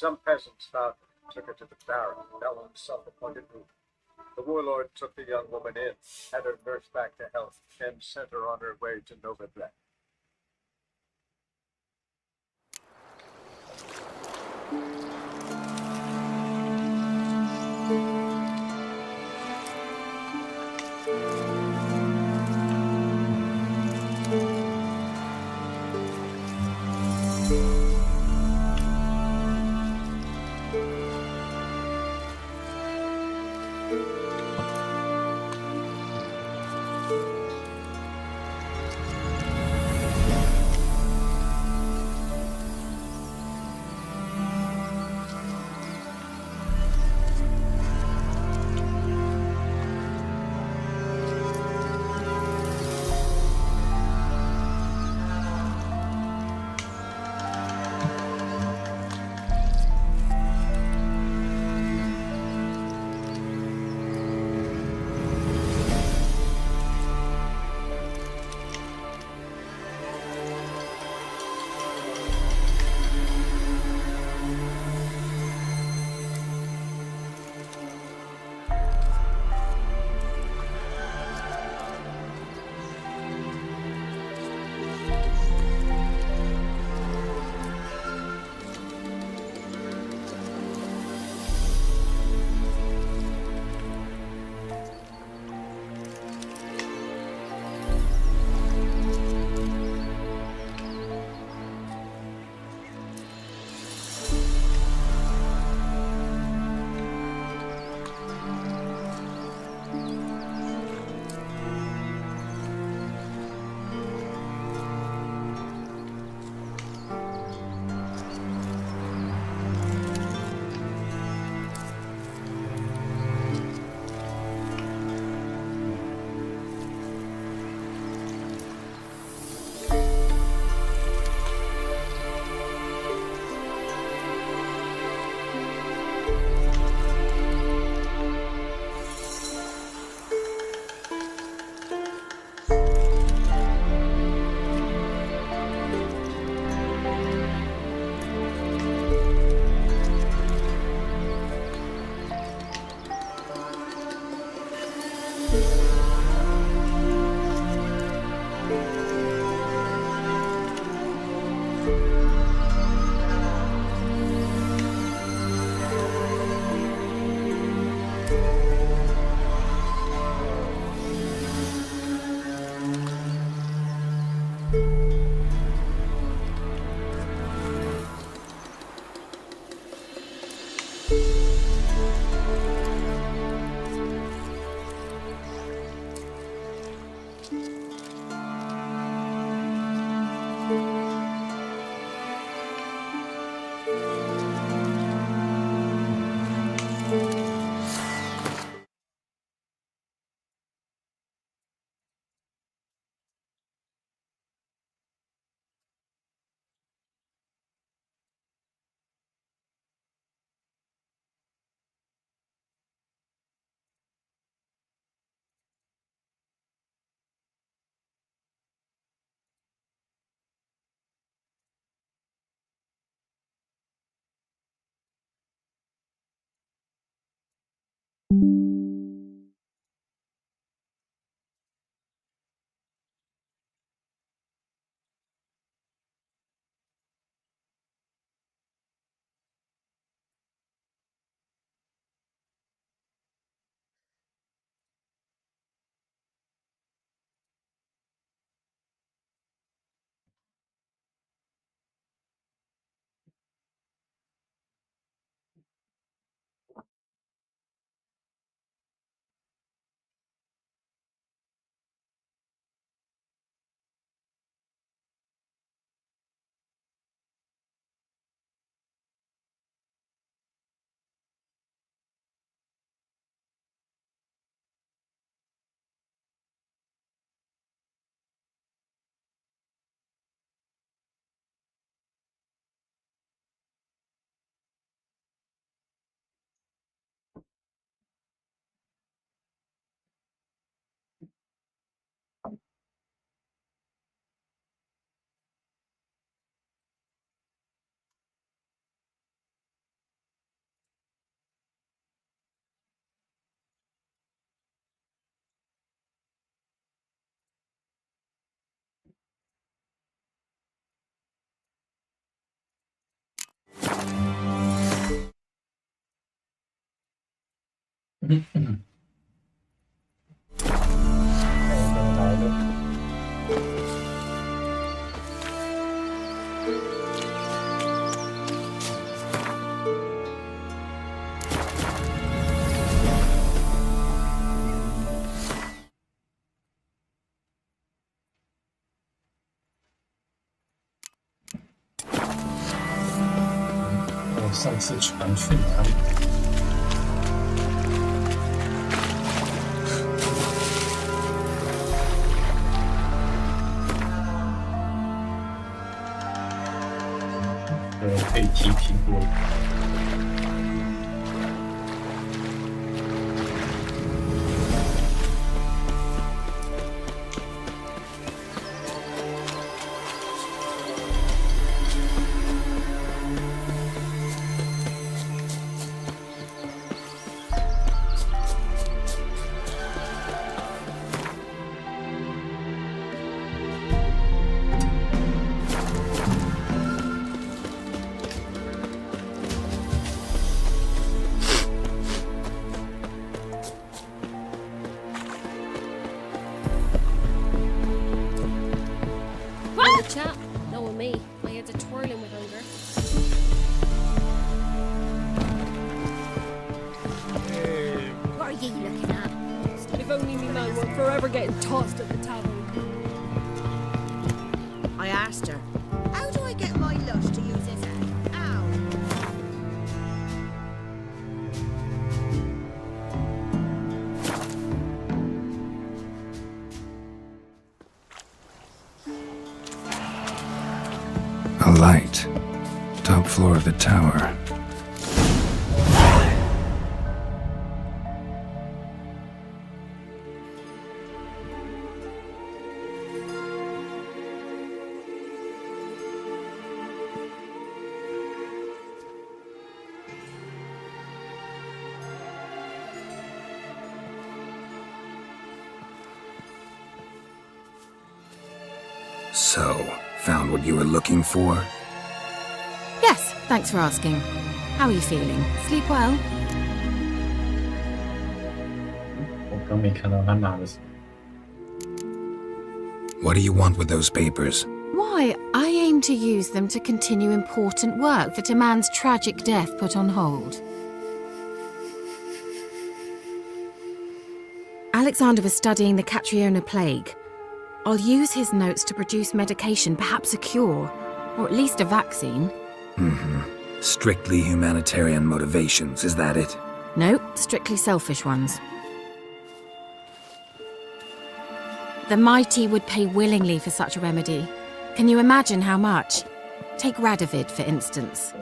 Some peasants found her, took her to the barrack, fell on the self-appointed roof. The warlord took the young woman in, had her nursed back to health, and sent her on her way to Novigrad. 来的。我上次传去哪里？可以踢苹果。Chat, knowing me, my head's a twirling with hunger. What are you looking at? If only me man weren't forever getting tossed at the tavern. I asked her, how do I get my lush to use this hand? Ow! A light. Top floor of the tower. So, found what you were looking for? Yes, thanks for asking. How are you feeling? Sleep well? 我刚没看到他拿的什么。 What do you want with those papers? Why, I aim to use them to continue important work that a man's tragic death put on hold. Alexander was studying the Catriona plague. I'll use his notes to produce medication, perhaps a cure, or at least a vaccine. Strictly humanitarian motivations, is that it? No, strictly selfish ones. The mighty would pay willingly for such a remedy. Can you imagine how much? Take Radovid, for instance.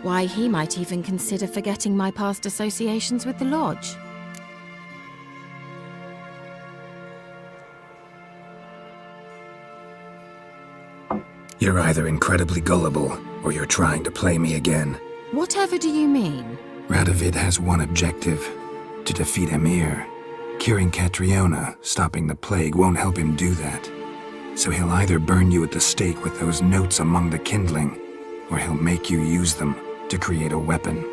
Why, he might even consider forgetting my past associations with the Lodge. You're either incredibly gullible, or you're trying to play me again. Whatever do you mean? Radovid has one objective: to defeat Emir. Curing Catriona, stopping the plague, won't help him do that. So he'll either burn you at the stake with those notes among the kindling, or he'll make you use them to create a weapon.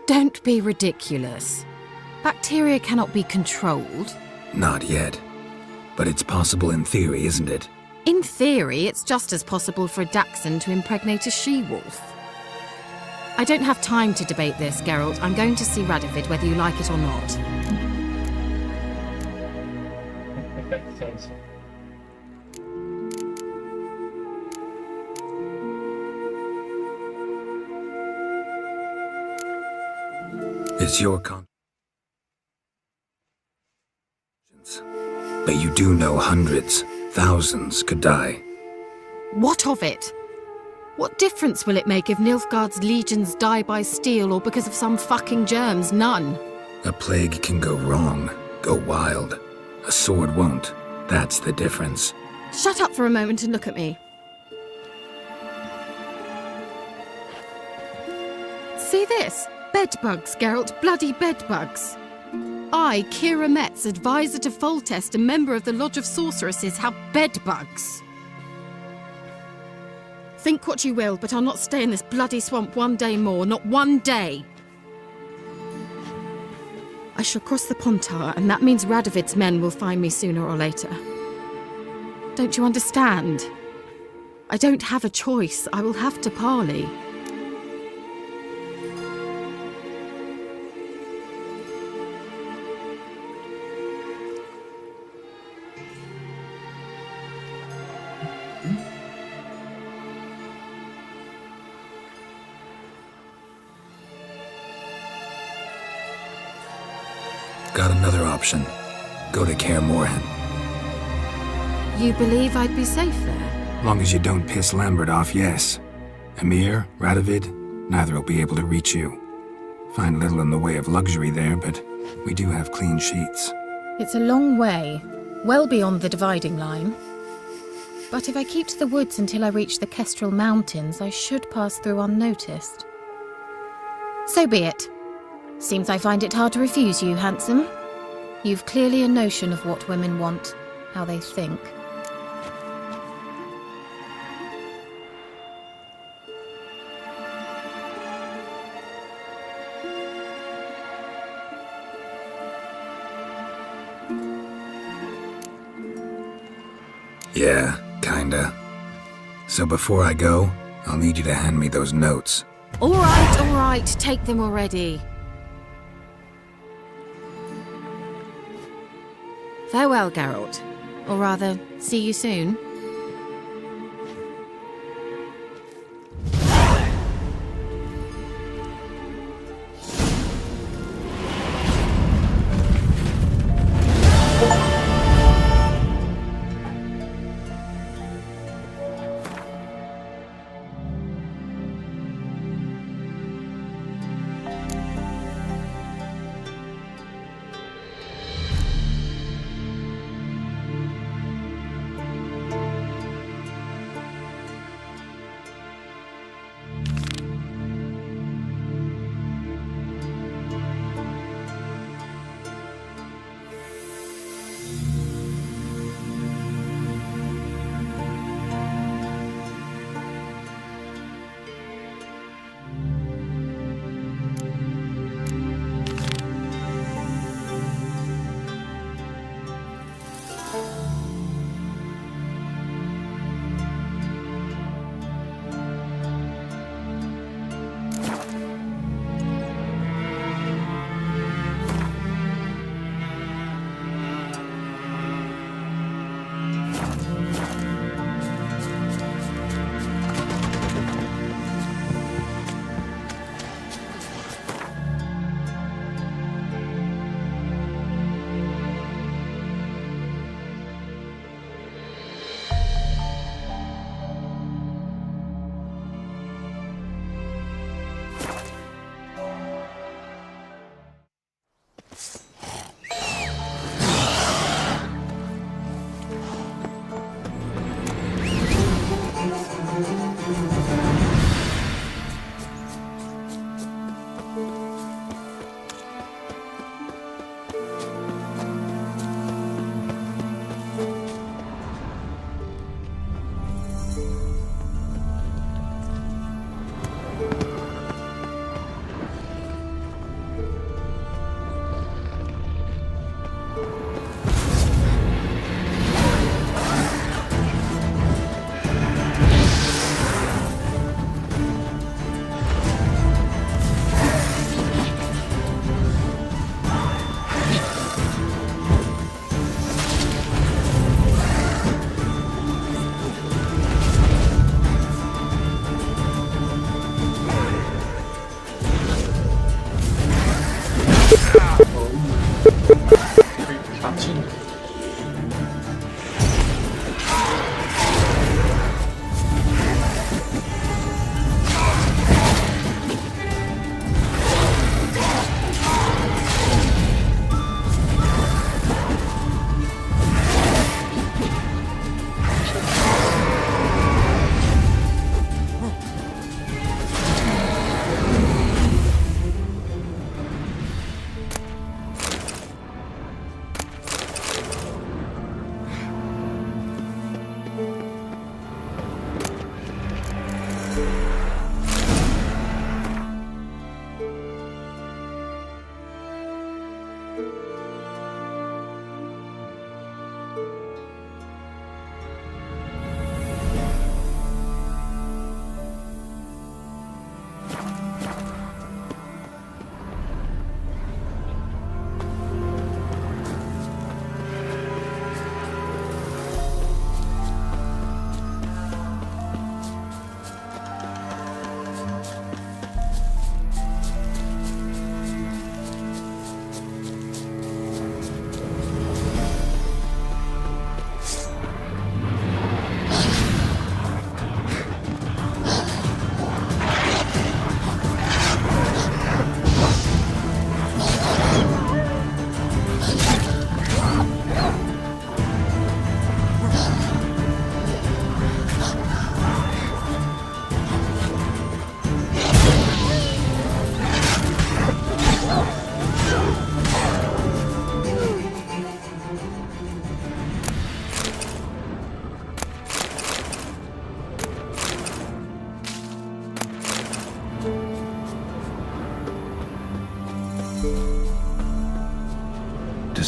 Don't be ridiculous. Bacteria cannot be controlled. Not yet. But it's possible in theory, isn't it? In theory, it's just as possible for a Dachshund to impregnate a she-wolf. I don't have time to debate this, Geralt. I'm going to see Radovid whether you like it or not. It's your conscience. But you do know hundreds, thousands could die. What of it? What difference will it make if Nilfgaard's legions die by steel or because of some fucking germs? None. A plague can go wrong, go wild. A sword won't. That's the difference. Shut up for a moment and look at me. See this? Bedbugs, Geralt. Bloody bedbugs. I, Kira Metz, advisor to Foltest and member of the Lodge of Sorceresses, have bedbugs. Think what you will, but I'll not stay in this bloody swamp one day more. Not one day. I shall cross the Pontar, and that means Radovid's men will find me sooner or later. Don't you understand? I don't have a choice. I will have to parley. Got another option. Go to Kaer Morhen. You believe I'd be safe there? Long as you don't piss Lambert off, yes. Emir, Radovid, neither will be able to reach you. Find little in the way of luxury there, but we do have clean sheets. It's a long way, well beyond the dividing line. But if I keep to the woods until I reach the Kestrel Mountains, I should pass through unnoticed. So be it. Seems I find it hard to refuse you, handsome. You've clearly a notion of what women want, how they think. Yeah, kinda. So before I go, I'll need you to hand me those notes. All right, take them already. Farewell, Geralt. Or rather, see you soon.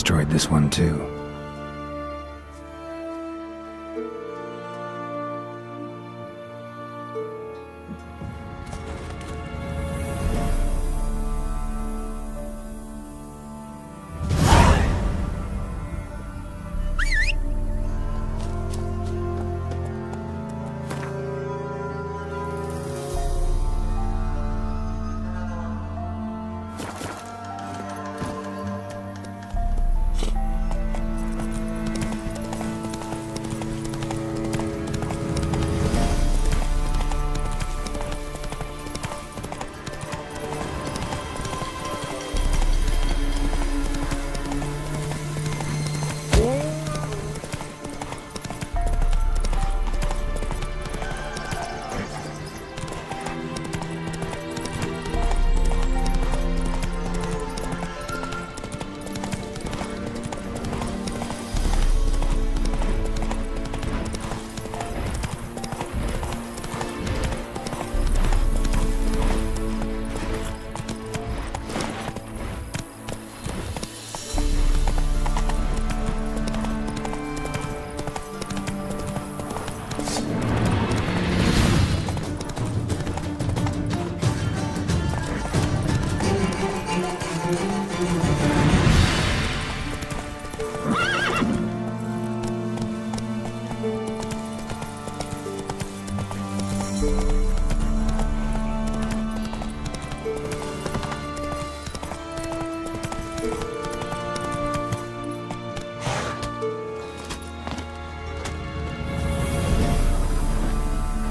destroyed this one too.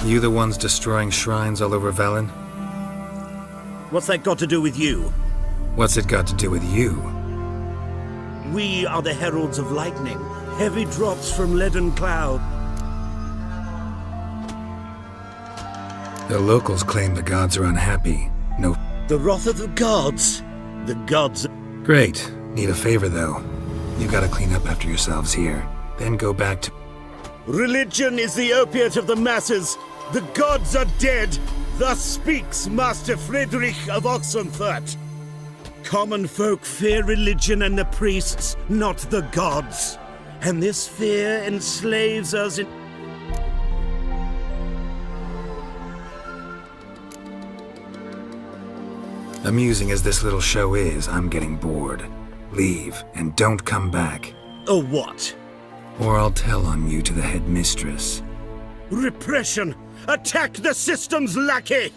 You the ones destroying shrines all over Velen? What's that got to do with you? What's it got to do with you? We are the heralds of lightning, heavy drops from leaden cloud. The locals claim the gods are unhappy. No. The wrath of the gods. The gods. Great. Need a favor though. You gotta clean up after yourselves here. Then go back to... Religion is the opiate of the masses. The gods are dead. Thus speaks Master Friedrich of Oxenfurt. Common folk fear religion and the priests, not the gods. And this fear enslaves us in... Amusing as this little show is, I'm getting bored. Leave, and don't come back. Oh, what? Or I'll tell on you to the headmistress. Repression! Attack the system's lackey!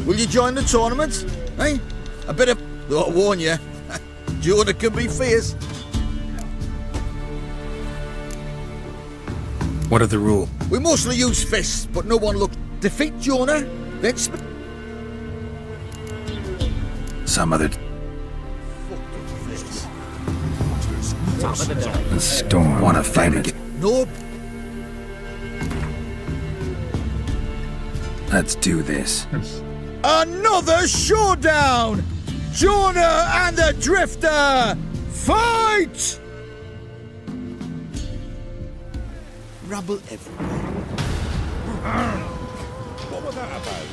Will you join the tournament? Eh? A bit of... Though I warn you, Jonah can be fierce. What are the rules? We mostly use fists, but no one looks... Defeat Jonah, then... Some other... The storm. Want to fight it? No. Let's do this. Another showdown! Jonah and the Drifter! Fight! Rubble everywhere. What was that about?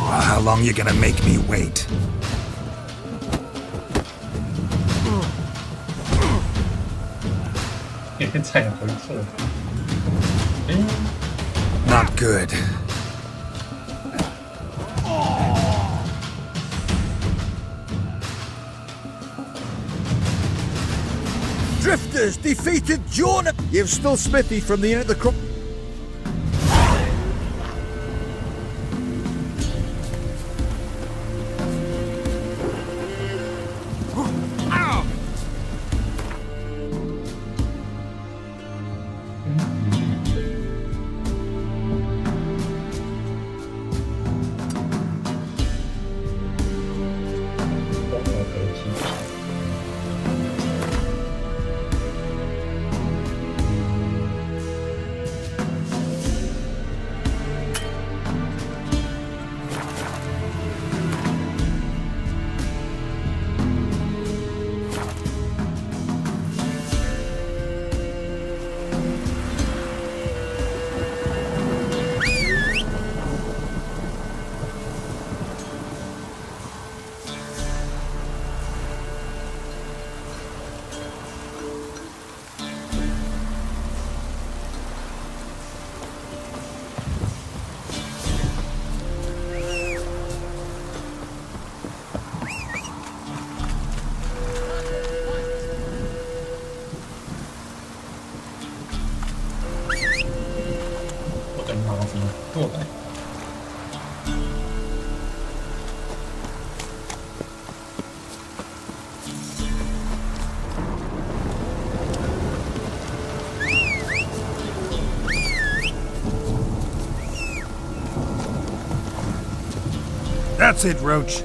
How long you gonna make me wait? Not good. Drifters defeated Jonah! You've still Smithy from the inn at the crop. That's it, Roach.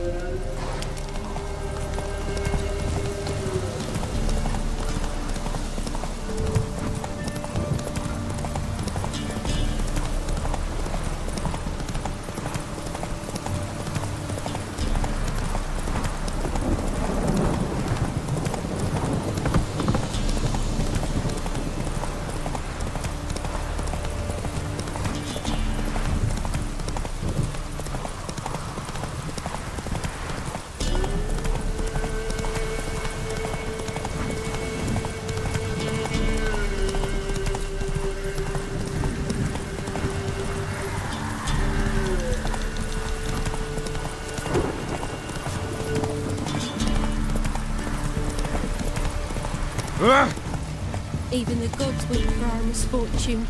Even the gods weep for our misfortune.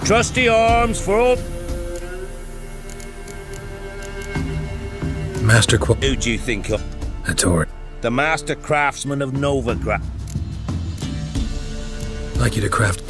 Trusty arms for all. Master Who do you think of? Hator. The master craftsman of Novigrad. Like you to craft.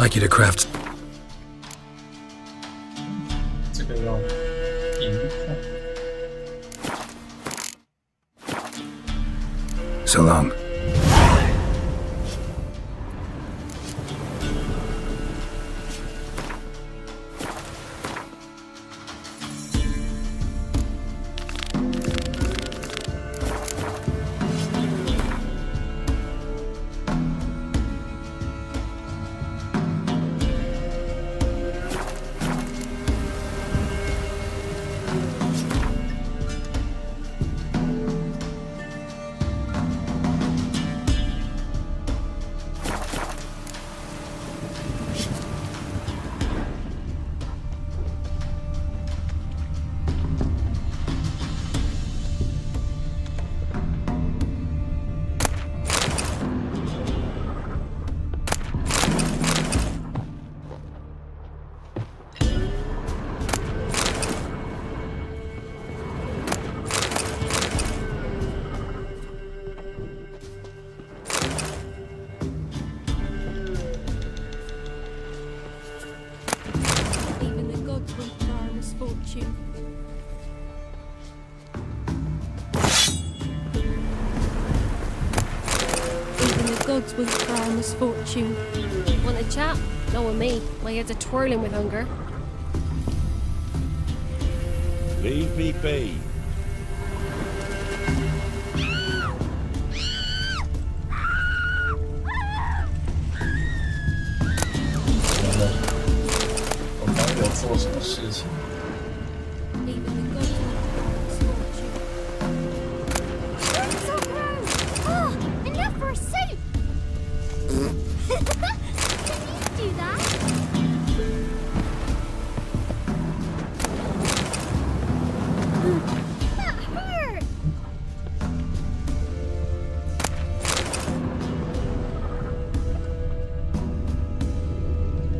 like you to craft. 这个要银矿。 So long. Even the gods won't for our misfortune. Even the gods won't for our misfortune. Want a chat? No one me. My head's a twirling with hunger. Leave me be. Even the gods won't for our misfortune. So gross! Oh, enough for a soup! Can you do that? That hurt!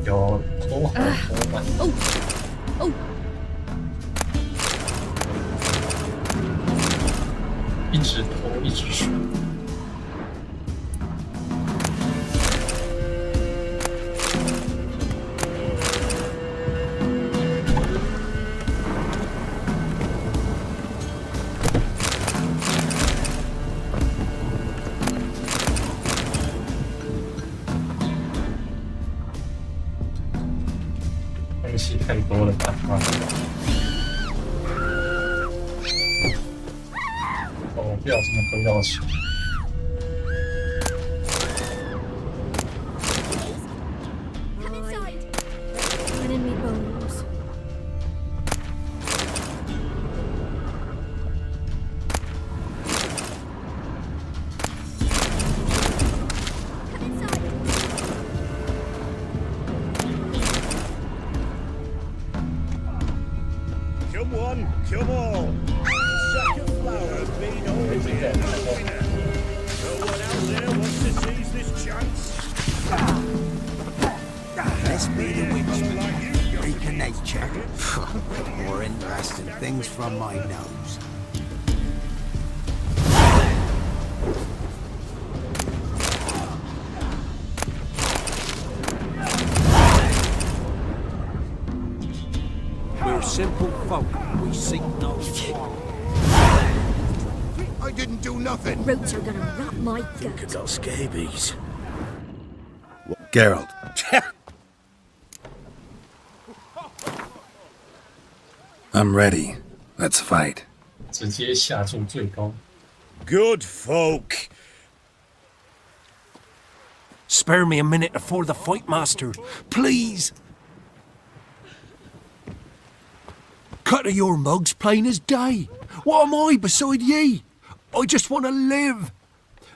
有偷好多嘛。 Oh! Oh! 一直偷一直爽。东西太多了吧？哦，不小心挥到球。 Come inside! Enemy bones. Come inside! Come one, come all. Sack of flour being always here. No one out there wants to seize this chance. Let's be the witchman. Freak of nature. More interesting things from my nose. We're simple folk. We seek no quarrel. I didn't do nothing. Roots are gonna rot my Could gut. got scabies. Geralt. I'm ready. Let's fight. 直接下注最高。 Good folk. Spare me a minute before the fight, master. Please. Cut of your mugs plain as day. What am I beside ye? I just want to live.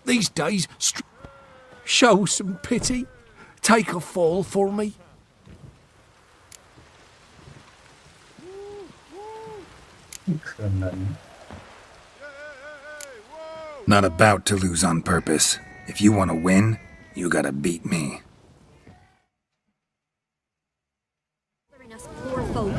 These days, show some pity. Take a fall for me. Not about to lose on purpose. If you want to win, you gotta beat me. Us poor folk.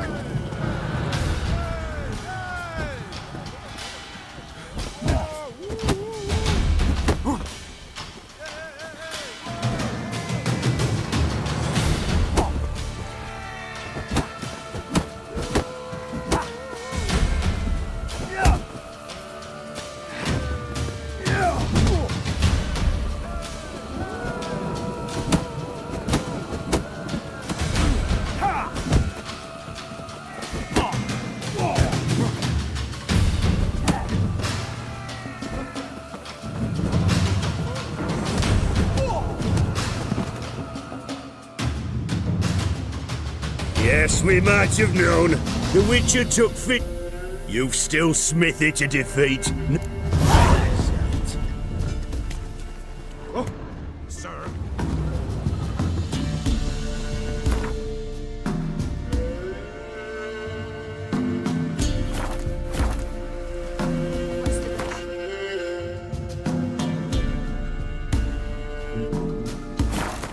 As we might have known, the Witcher took fit. You've still Smithy to defeat. Oh, sir.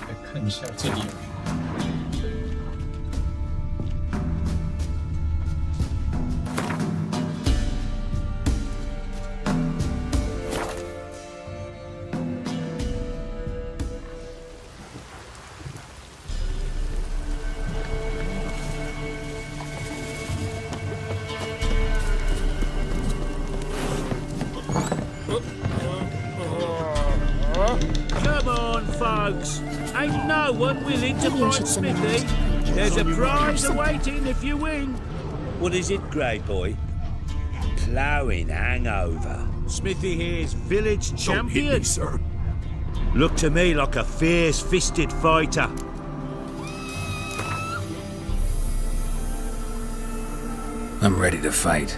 来看一下这里。Come on, folks. Ain't no one willing to fight Smithy. There's a prize awaiting if you win. What is it, Grey Boy? Ploughing hangover. Smithy here's village Don't hit champion. me, sir. Look to me like a fierce-fisted fighter. I'm ready to fight.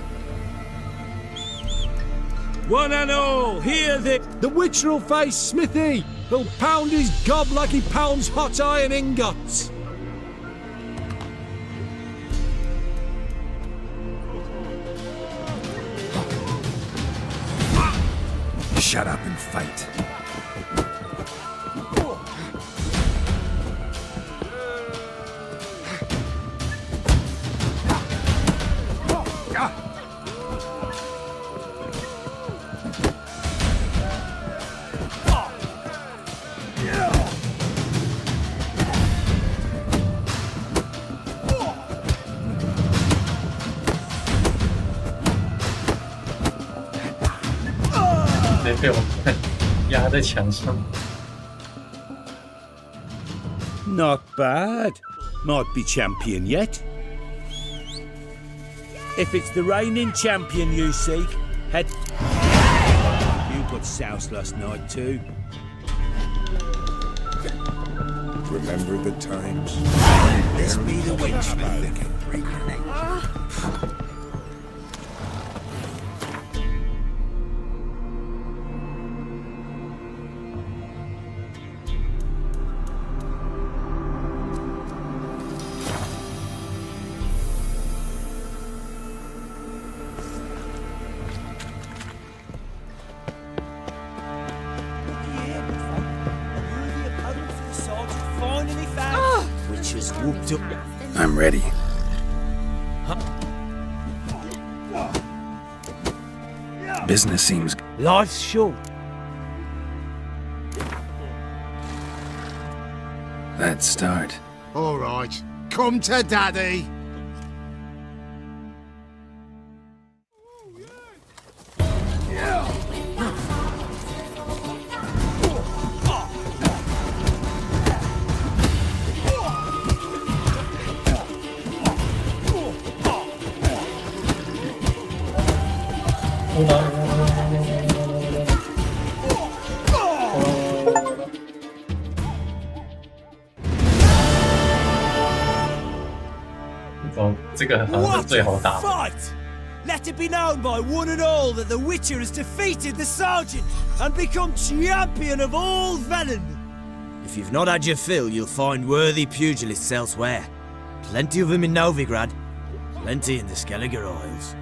One and all, hear the... The Witcher will face Smithy. He'll pound his gob like he pounds hot iron ingots. Shut up and fight.直接被我压在墙上。 Not bad. Might be champion yet. If it's the reigning champion you seek, head... You got soused last night too. Remember the times? This be the Wenchman. Which has whooped up. I'm ready. Business seems... Life's short. Let's start. All right, come to Daddy.这个好像是最好打的。 Fight! Let it be known by one and all that the Witcher has defeated the Sergeant and become champion of all Velen. If you've not had your fill, you'll find worthy pugilists elsewhere. Plenty of them in Novigrad, plenty in the Skelliger Isles.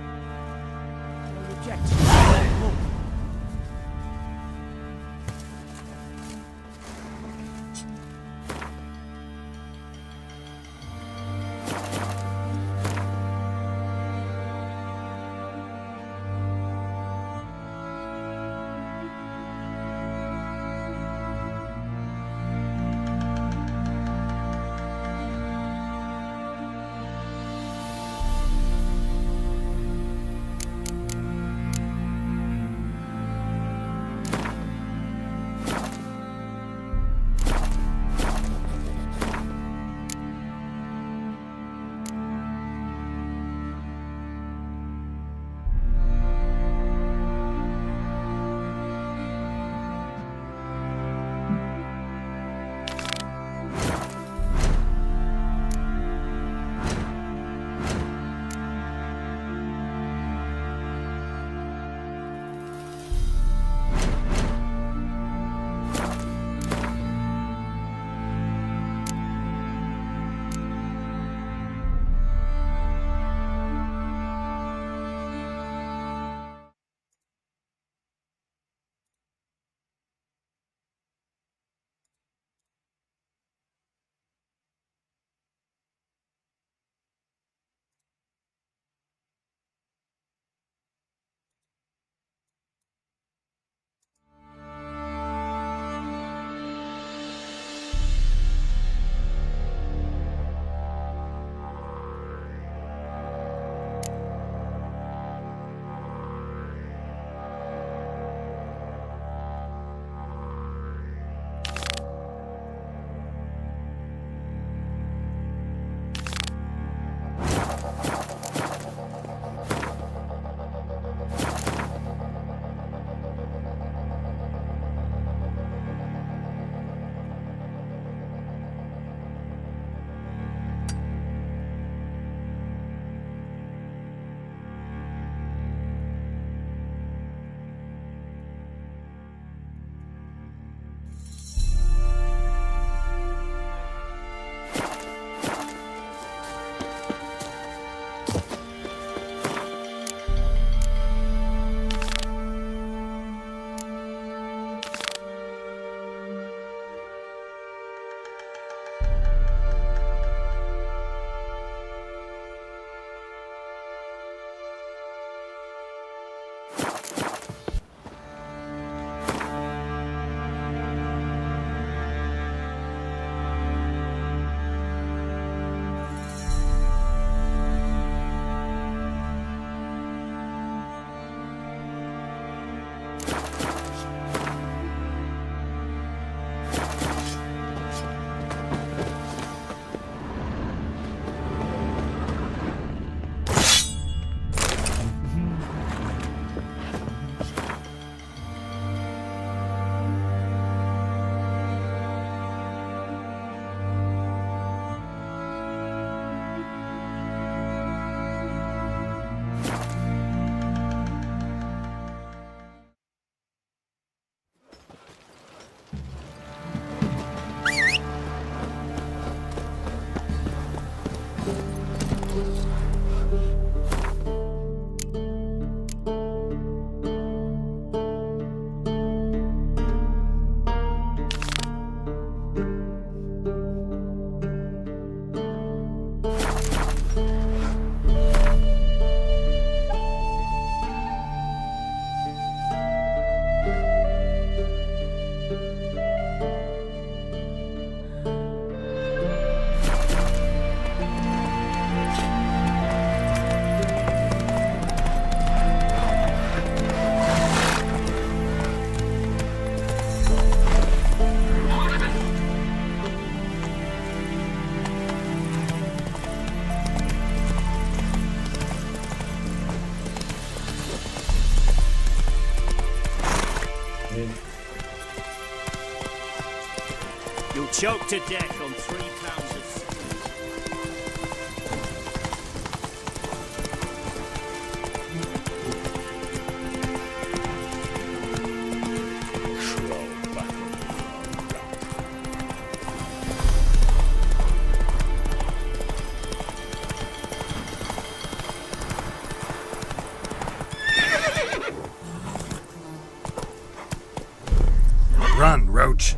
choked to death on 3 pounds of... Run, Roach.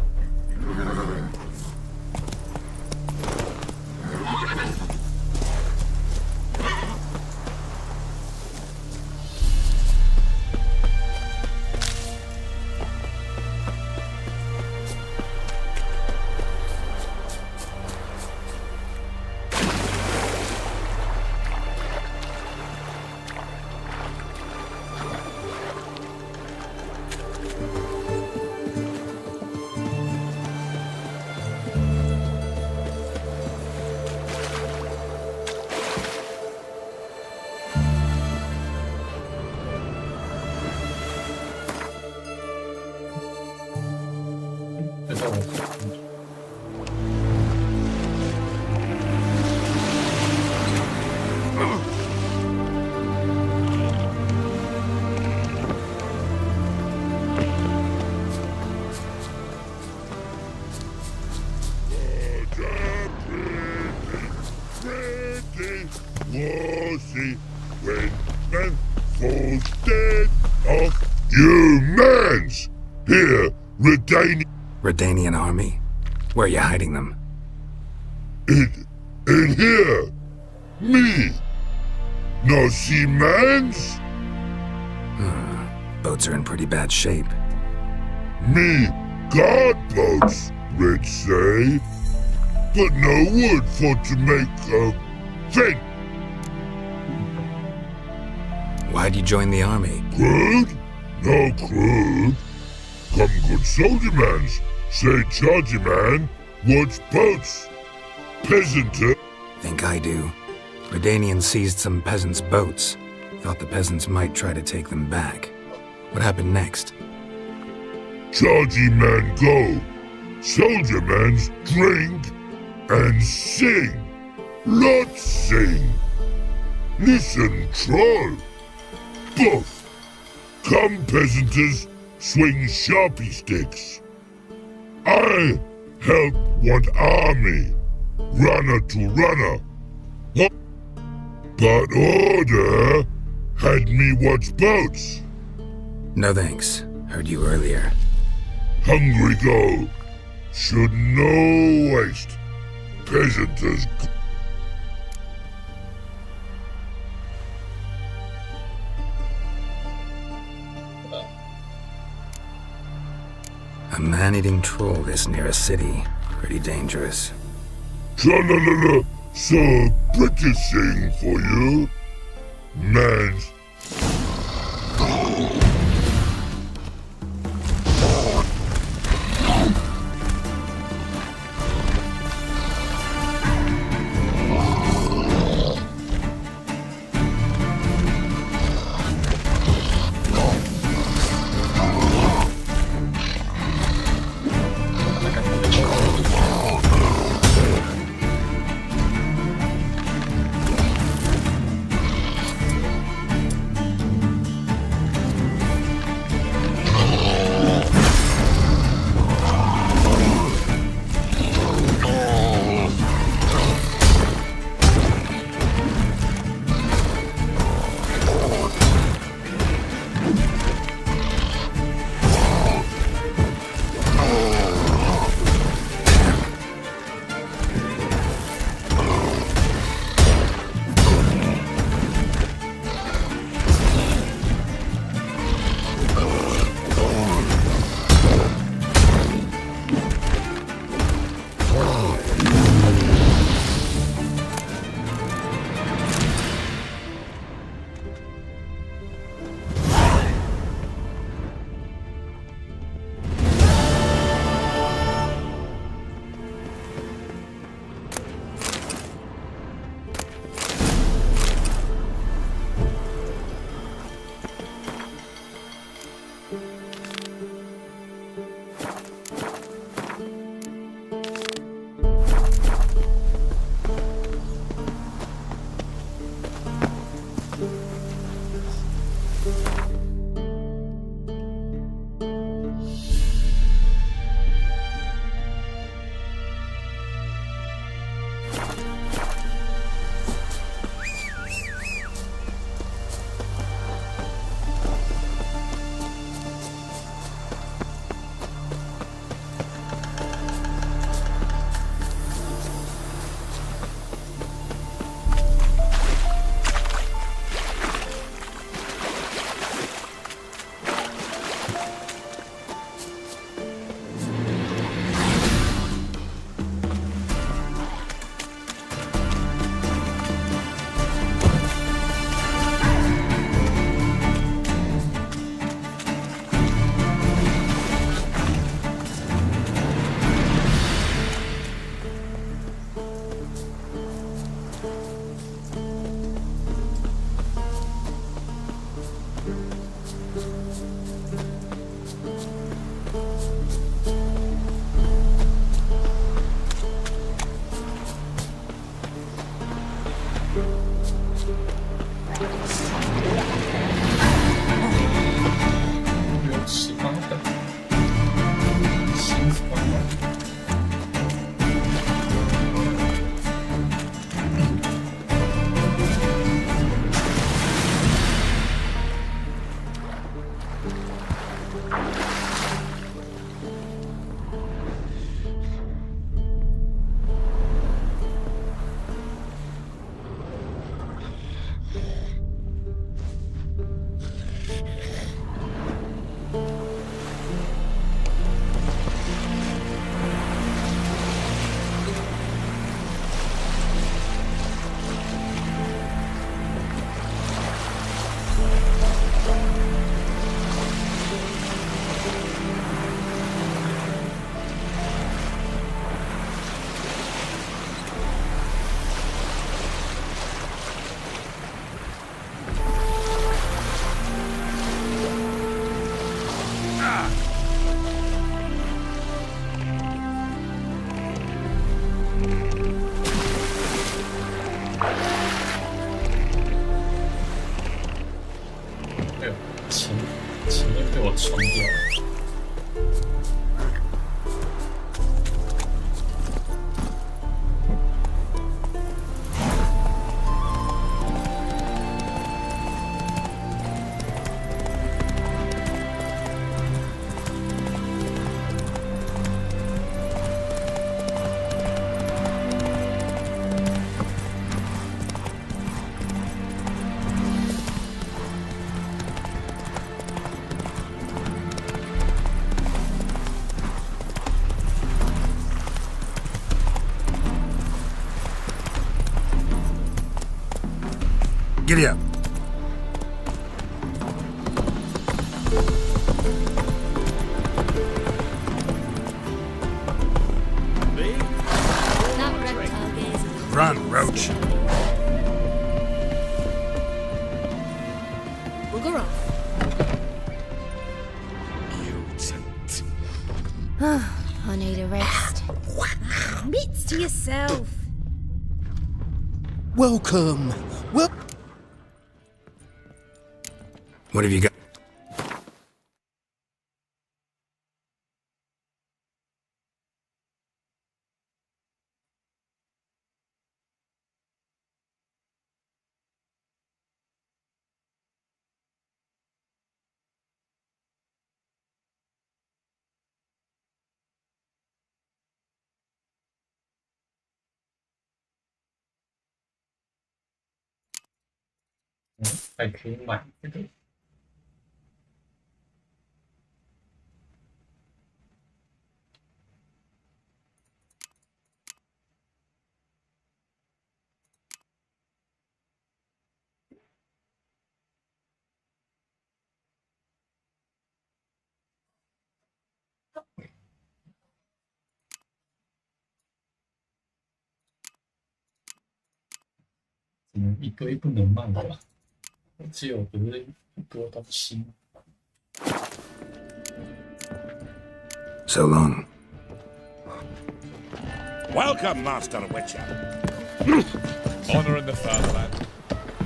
Wussy, when man falls dead of humans. Here, Redanian army? Where are you hiding them? in here. Me. No see mans? Boats are in pretty bad shape. Me guard boats, Red say. But no wood for to make a thing. Why'd you join the army? Crude? No crude. Come good soldier mans. Say chargy man, watch boats. Peasant. Think I do. Redanians seized some peasants' boats. Thought the peasants might try to take them back. What happened next? Chargy man go. Soldier mans drink and sing. Lots sing. Listen, troll. Buff. Come, peasanters, swing sharpie sticks. I help one army, runner to runner. But order had me watch boats. No thanks. Heard you earlier. Hungry go. Should no waste. Peasanters. A man-eating troll this near a city. Pretty dangerous. Tra-la-la-la. So pretty sing for you. Mans. 前面被我冲掉了。Giddy up. That reptile gaze. Run, Roach. Booger off. I need a rest. Admits to yourself. Welcome. Well. What have you got? Ừ, 还可以买这个。一堆不能卖的吧？只有不是很多东西。So long. Welcome, Master Witcher. Honor in the fatherland.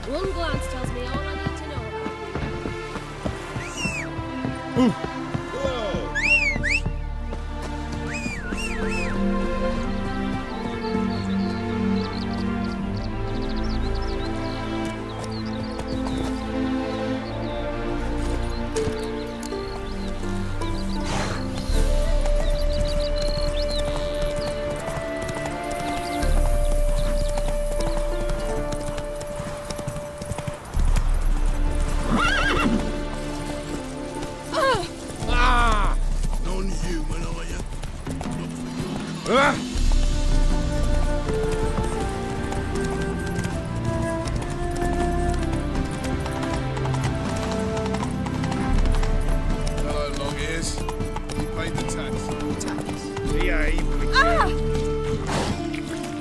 One glance tells me all I need to know about you. Non-human, are you? Hello, long ears. You paid the tax. Behave.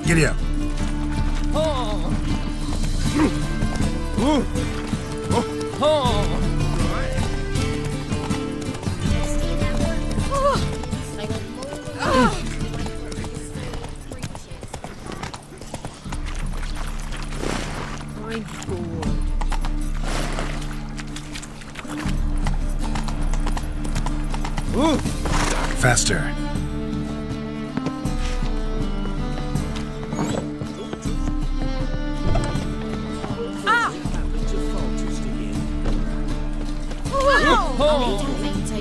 Giddy up. I'm bored. Faster. Oh, you didn't mean to.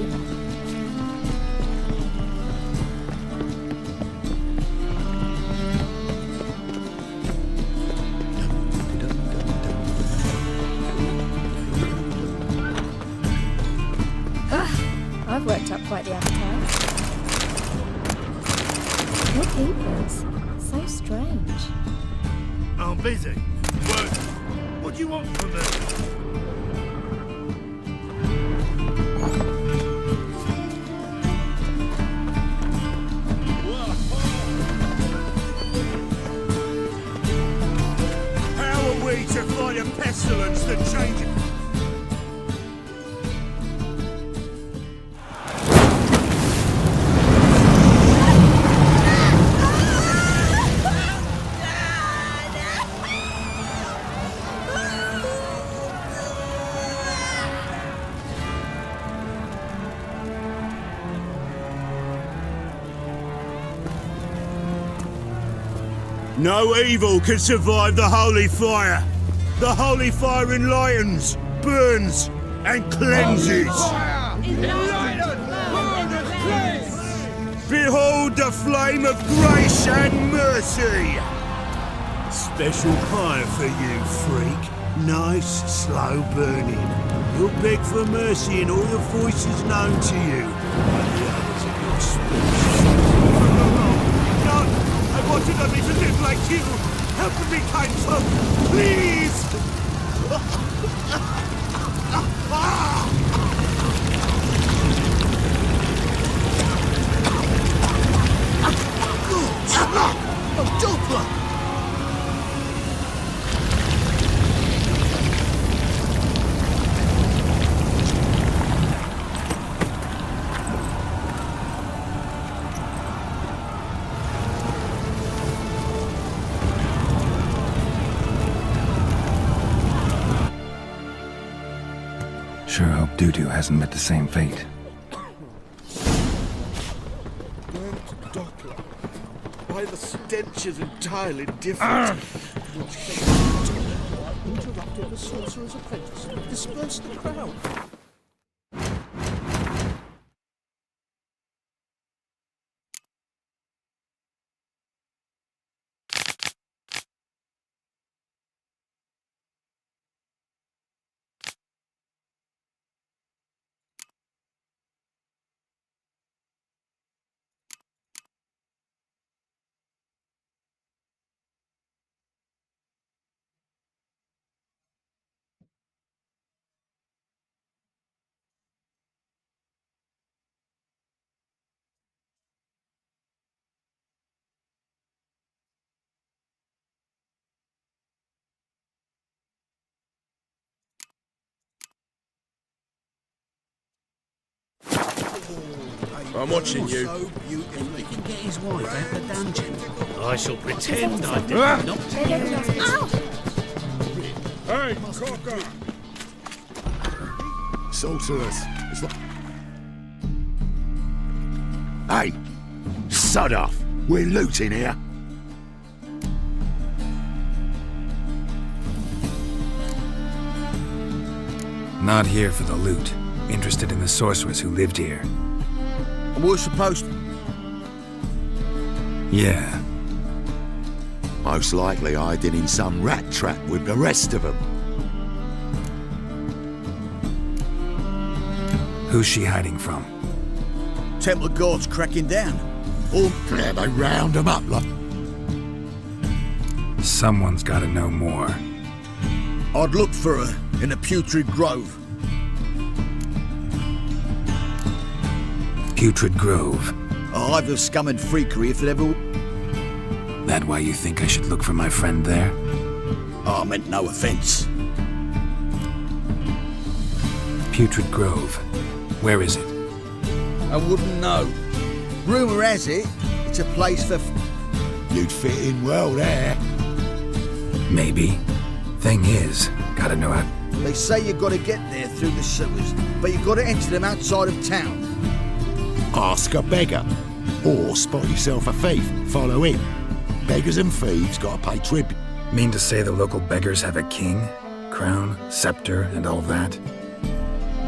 I've worked up quite the appetite. Your keepers. So strange. I'm busy. Work. What do you want from me? How are we to fight a pestilence that changes? No evil can survive the holy fire. The holy fire enlightens, burns, and cleanses. Behold the flame of grace and mercy. Special fire for you, freak. Nice, slow burning. You'll beg for mercy in all the voices known to you. And the others of your speech. No, I wanted only to live like you. Help me, kind folk, please! Oh, Doppler! Sure hope Dudu hasn't met the same fate. Burnt Doppler. Why the stench is entirely different. Interrupted the sorcerer's apprentice. Disperse the crowd. I'm watching you. So beautiful. He can get his wife out the dungeon. I shall pretend I did not. Hey, Cocker! Sorceress. It's like... Hey! Sod off! We're looting here. Not here for the loot. Interested in the sorceress who lived here. And we're supposed to... Yeah. Most likely hiding in some rat trap with the rest of them. Who's she hiding from? Temple Guards cracking down. Or... Yeah, they round them up like... Someone's gotta know more. I'd look for her in a putrid grove. Putrid Grove. A hive of scum and freakery if it ever... That why you think I should look for my friend there? Oh, I meant no offence. Putrid Grove. Where is it? I wouldn't know. Rumour has it, it's a place for... You'd fit in well there. Maybe. Thing is, gotta know how... They say you've got to get there through the sewers, but you've got to enter them outside of town. Ask a beggar. Or spot yourself a thief. Follow him. Beggars and thieves gotta pay tribute. Mean to say the local beggars have a king, crown, scepter, and all that?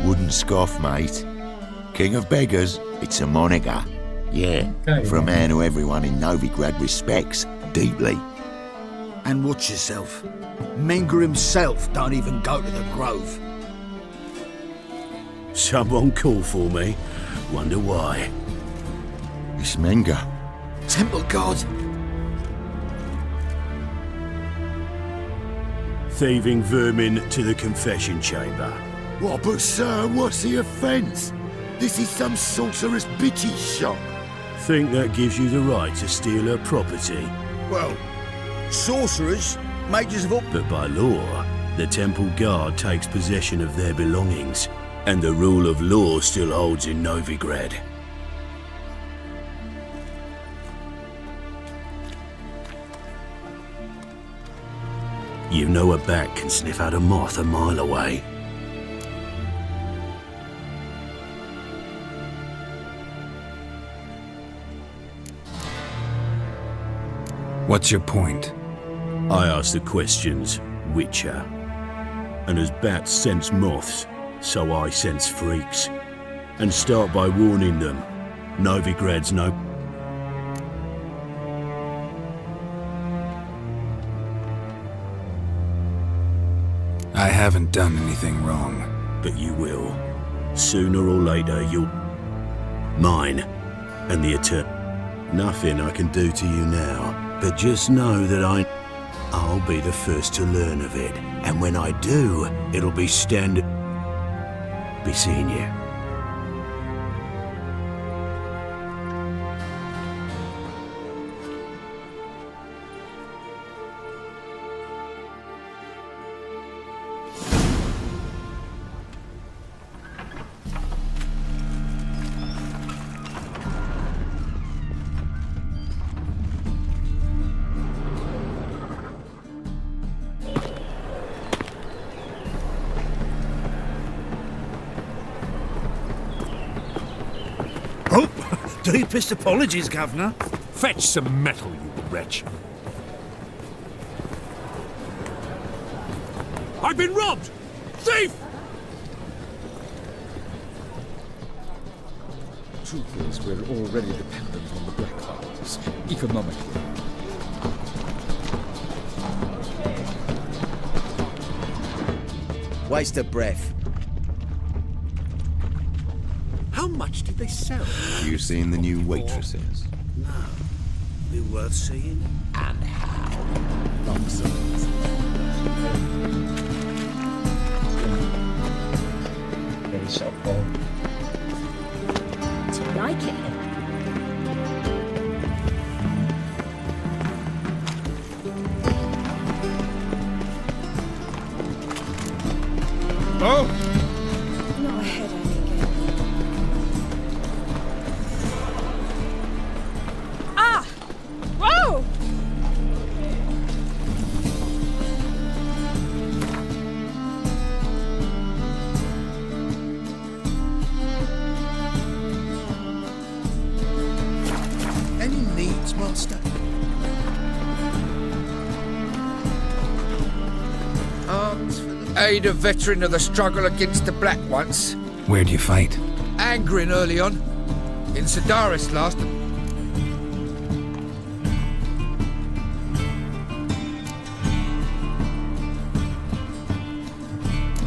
Wouldn't scoff, mate. King of beggars, it's a moniker. Yeah, for a man who everyone in Novigrad respects deeply. And watch yourself. Menga himself don't even go to the grove. Someone call for me. Wonder why. It's Menga. Temple Guard. Thieving vermin to the confession chamber. What, but sir, what's the offence? This is some sorcerer's bitchy shop. Think that gives you the right to steal her property? Well, sorcerers, mages of all... But by law, the Temple Guard takes possession of their belongings, and the rule of law still holds in Novigrad. You know a bat can sniff out a moth a mile away. What's your point? I ask the questions, Witcher. And as bats sense moths, so I sense freaks. And start by warning them. Novigrad's no... I haven't done anything wrong. But you will. Sooner or later, you'll... Mine. And the Eternal. Nothing I can do to you now. But just know that I'll be the first to learn of it. And when I do, it'll be be seeing you. Deepest apologies, Governor. Fetch some metal, you wretch. I've been robbed! Thief! Truth is, we're already dependent on the black arts, economically. Waste of breath. How much did they sell? You seen the new waitresses? No. Be worth seeing? And how? Nonsense. Very softball. Do you like it? Oh! Not a headache again. Ah! Whoa! Any needs, Master? Arms for the... Aid a veteran of the struggle against the Black once. Where'd you fight? Angering early on. In Sedaris last.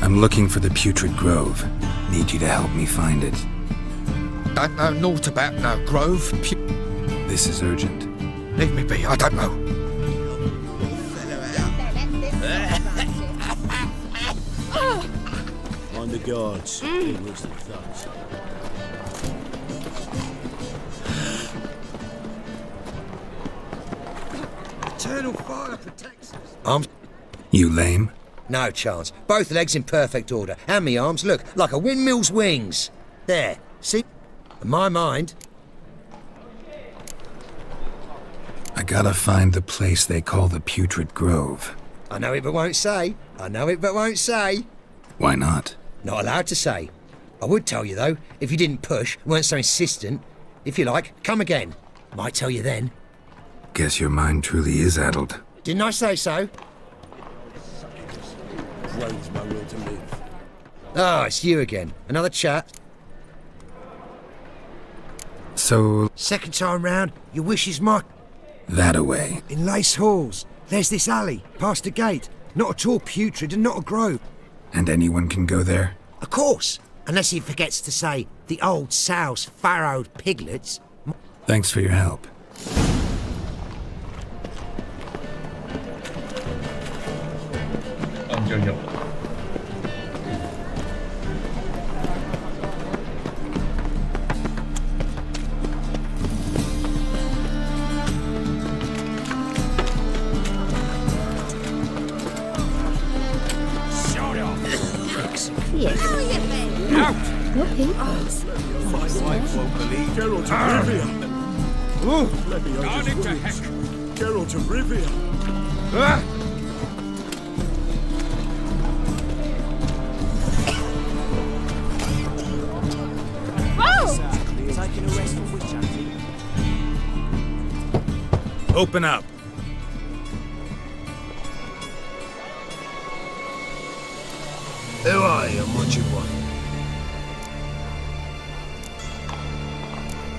I'm looking for the Putrid Grove. Need you to help me find it. Don't know naught about no grove. This is urgent. Leave me be, I don't know. On the guards. He was the thugs. Eternal fire protects us. Arms? You lame? No chance. Both legs in perfect order. And me arms, look, like a windmill's wings. There, see? In my mind. I gotta find the place they call the Putrid Grove. I know it but won't say. I know it but won't say. Why not? Not allowed to say. I would tell you though, if you didn't push, weren't so insistent. If you like, come again. Might tell you then. Guess your mind truly is addled. Didn't I say so? Grows my will to live. Ah, it's you again. Another chat. So, Second time round, your wish is my... that away. In Lace Halls, there's this alley, past the gate. Not at all putrid and not a grove. And anyone can go there? Of course, unless he forgets to say the old sow's farrowed piglets. Thanks for your help. Your peoples. My wife won't believe. Geralt of Rivia. Guard it to heck. Geralt of Rivia. Whoa! Taking a rest from witch hunting. Open up. Who are you and what you want?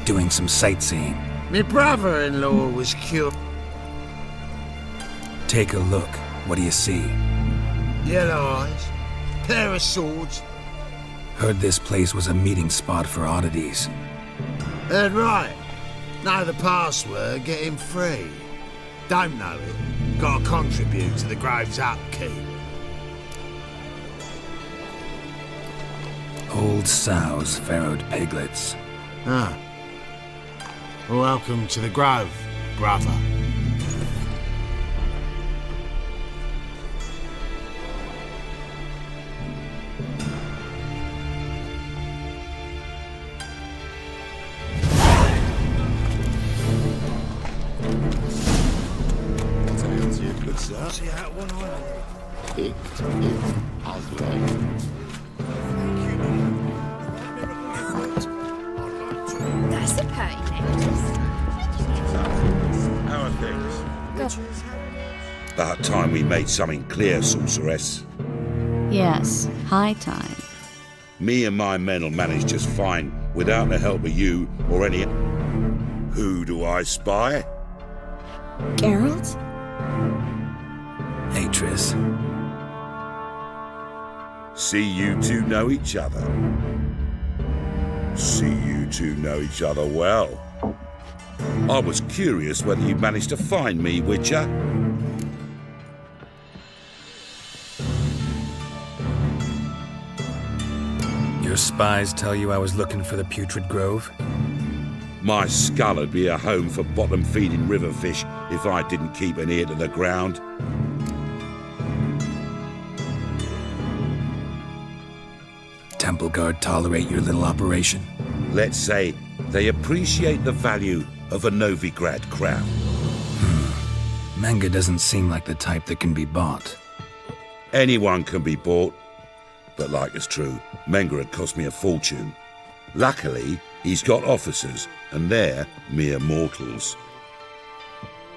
Doing some sightseeing. My brother-in-law was killed. Take a look. What do you see? Yellow eyes, pair of swords. Heard this place was a meeting spot for oddities. Heard right. Know the password, get him free. Don't know it. Gotta contribute to the Grove's upkeep. Old sows, farrowed piglets. Ah. Welcome to the Grove, brother. See that one That's a pretty necklace. How are things? About time we made something clear, sorceress. Yes, high time. Me and my men'll manage just fine without the help of you or any... Who do I spy? Geralt? Hey, Triss. See you two know each other. See you two know each other well. I was curious whether you managed to find me, Witcher. Your spies tell you I was looking for the Putrid Grove? My skull'd be a home for bottom-feeding river fish if I didn't keep an ear to the ground. Temple Guard tolerate your little operation? Let's say they appreciate the value of a Novigrad crown. Manga doesn't seem like the type that can be bought. Anyone can be bought, but like it's true, Menga had cost me a fortune. Luckily, he's got officers, and they're mere mortals.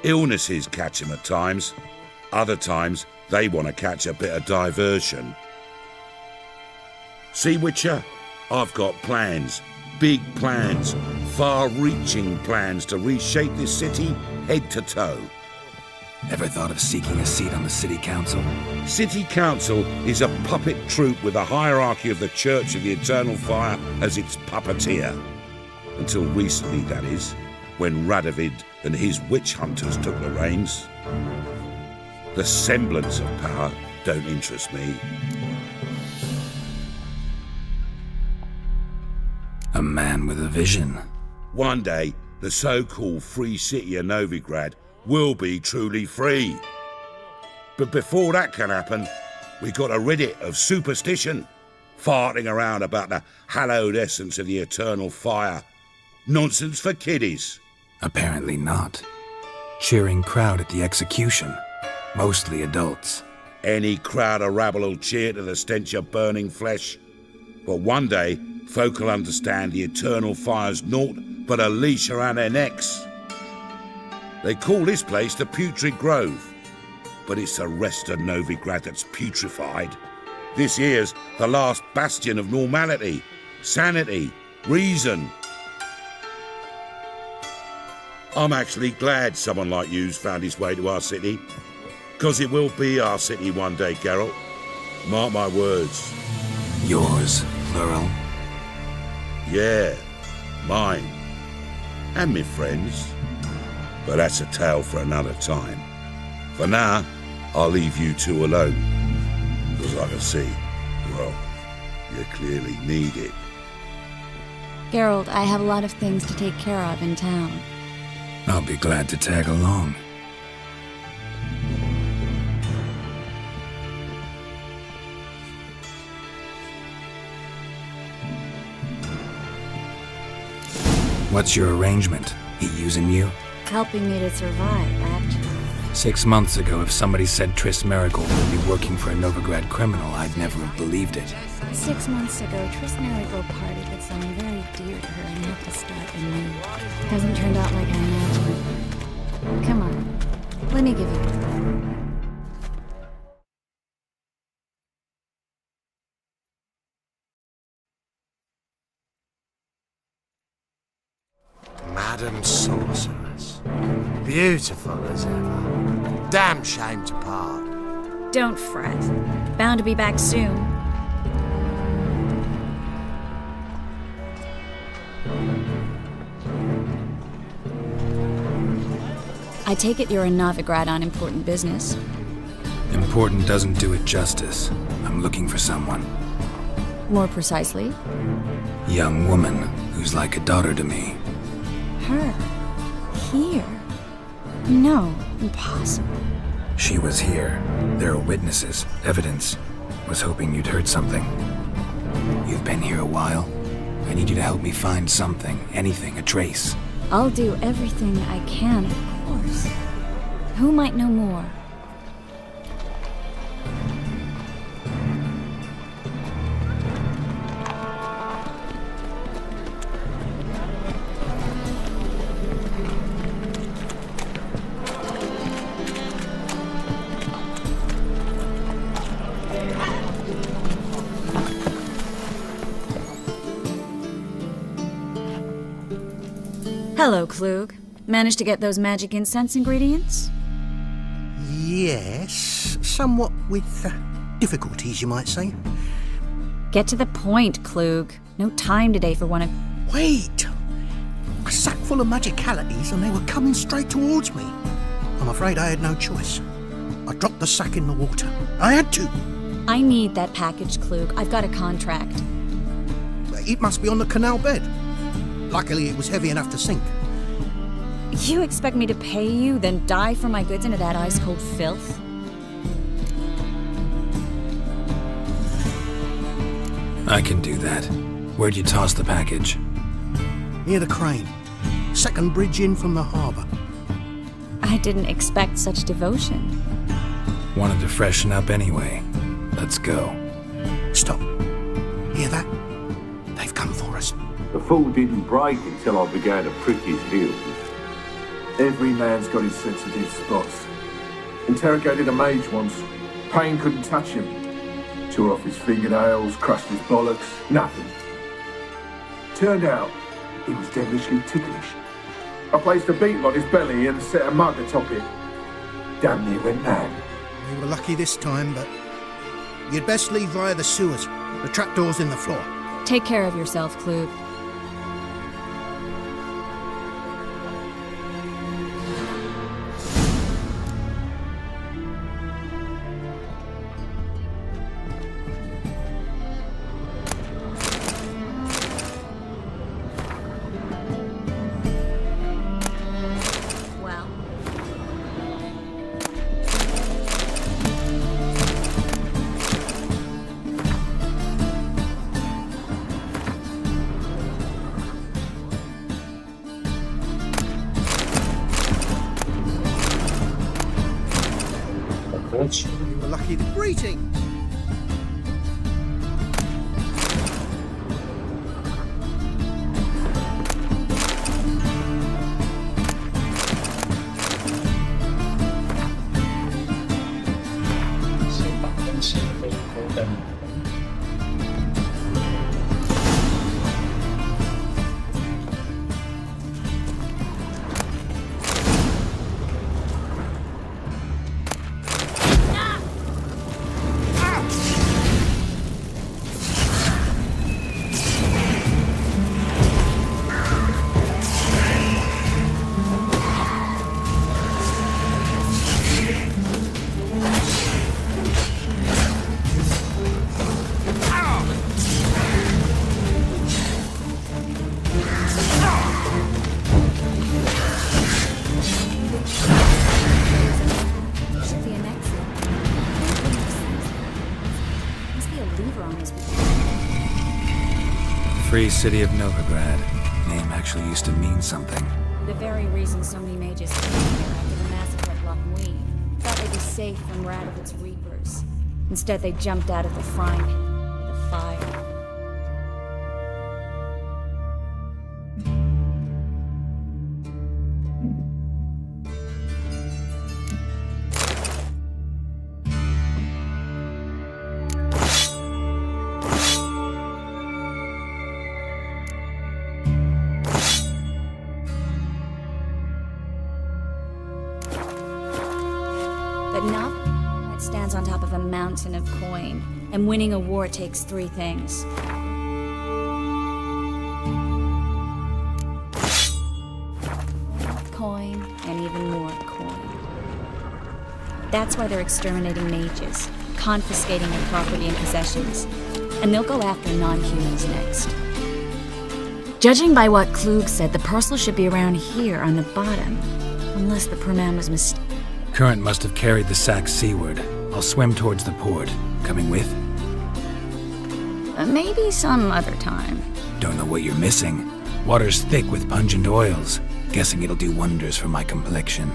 Illnesses catch him at times. Other times, they want to catch a bit of diversion. See, Witcher, I've got plans, big plans, far-reaching plans to reshape this city head to toe. Ever thought of seeking a seat on the city council? City council is a puppet troupe with a hierarchy of the Church of the Eternal Fire as its puppeteer. Until recently, that is, when Radovid and his witch hunters took the reins. The semblance of power don't interest me. A man with a vision. One day, the so-called free city of Novigrad will be truly free. But before that can happen, we got to rid it of superstition, farting around about the hallowed essence of the eternal fire. Nonsense for kiddies. Apparently not. Cheering crowd at the execution. Mostly adults. Any crowd of rabble will cheer to the stench of burning flesh. But one day, folk will understand the eternal fire's naught but a leash around their necks. They call this place the Putrid Grove, but it's the rest of Novigrad that's putrefied. This here's the last bastion of normality, sanity, reason. I'm actually glad someone like you's found his way to our city, because it will be our city one day, Geralt. Mark my words. Yours, plural. Yeah, mine. And me friends. But that's a tale for another time. For now, I'll leave you two alone. Because I can see, well, you clearly need it. Geralt, I have a lot of things to take care of in town. I'll be glad to tag along. What's your arrangement? He using you? Helping me to survive, actually. 6 months ago, if somebody said Triss Marigold would be working for a Novigrad criminal, I'd never have believed it. 6 months ago, Triss Marigold parted with someone very dear to her and had to start anew. Hasn't turned out like I imagined. Come on, let me give you Madam Sorceress. Beautiful as ever. Damn shame to part. Don't fret. Bound to be back soon. I take it you're a Novigrad on important business. Important doesn't do it justice. I'm looking for someone. More precisely? Young woman who's like a daughter to me. Her? Here? No, impossible. She was here. There are witnesses, evidence. Was hoping you'd heard something. You've been here a while. I need you to help me find something, anything, a trace. I'll do everything I can, of course. Who might know more? Hello, Klug. Managed to get those magic incense ingredients? Yes, somewhat with difficulties, you might say. Get to the point, Klug. No time today for one of... Wait! A sack full of magicalities and they were coming straight towards me. I'm afraid I had no choice. I dropped the sack in the water. I had to. I need that package, Klug. I've got a contract. It must be on the canal bed. Luckily, it was heavy enough to sink. You expect me to pay you, then dive for my goods into that ice-cold filth? I can do that. Where'd you toss the package? Near the crane. Second bridge in from the harbour. I didn't expect such devotion. Wanted to freshen up anyway. Let's go. Stop. Hear that? They've come for us. The fall didn't break until I began to prick his heels. Every man's got his sensitive spots. Interrogated a mage once. Pain couldn't touch him. Tore off his fingernails, crushed his bollocks, nothing. Turned out, he was devilishly ticklish. I placed a beetle on his belly and set a mug atop it. Damn near went mad. We were lucky this time, but you'd best leave via the sewers. The trapdoor's in the floor. Take care of yourself, Klug. You were lucky to greeting. Free City of Novigrad. Name actually used to mean something. The very reason so many mages came here after the massacre at Lochmuir. Thought they'd be safe from Radovit's reapers. Instead, they jumped out of the frying pan with the fire. Written up? It stands on top of a mountain of coin, and winning a war takes 3 things. Coin, and even more coin. That's why they're exterminating mages, confiscating their property and possessions, and they'll go after non-humans next. Judging by what Klug said, the parcel should be around here on the bottom, unless the poor man was mistaken. Current must have carried the sack seaward. I'll swim towards the port. Coming with? Maybe some other time. Don't know what you're missing. Water's thick with pungent oils. Guessing it'll do wonders for my complexion.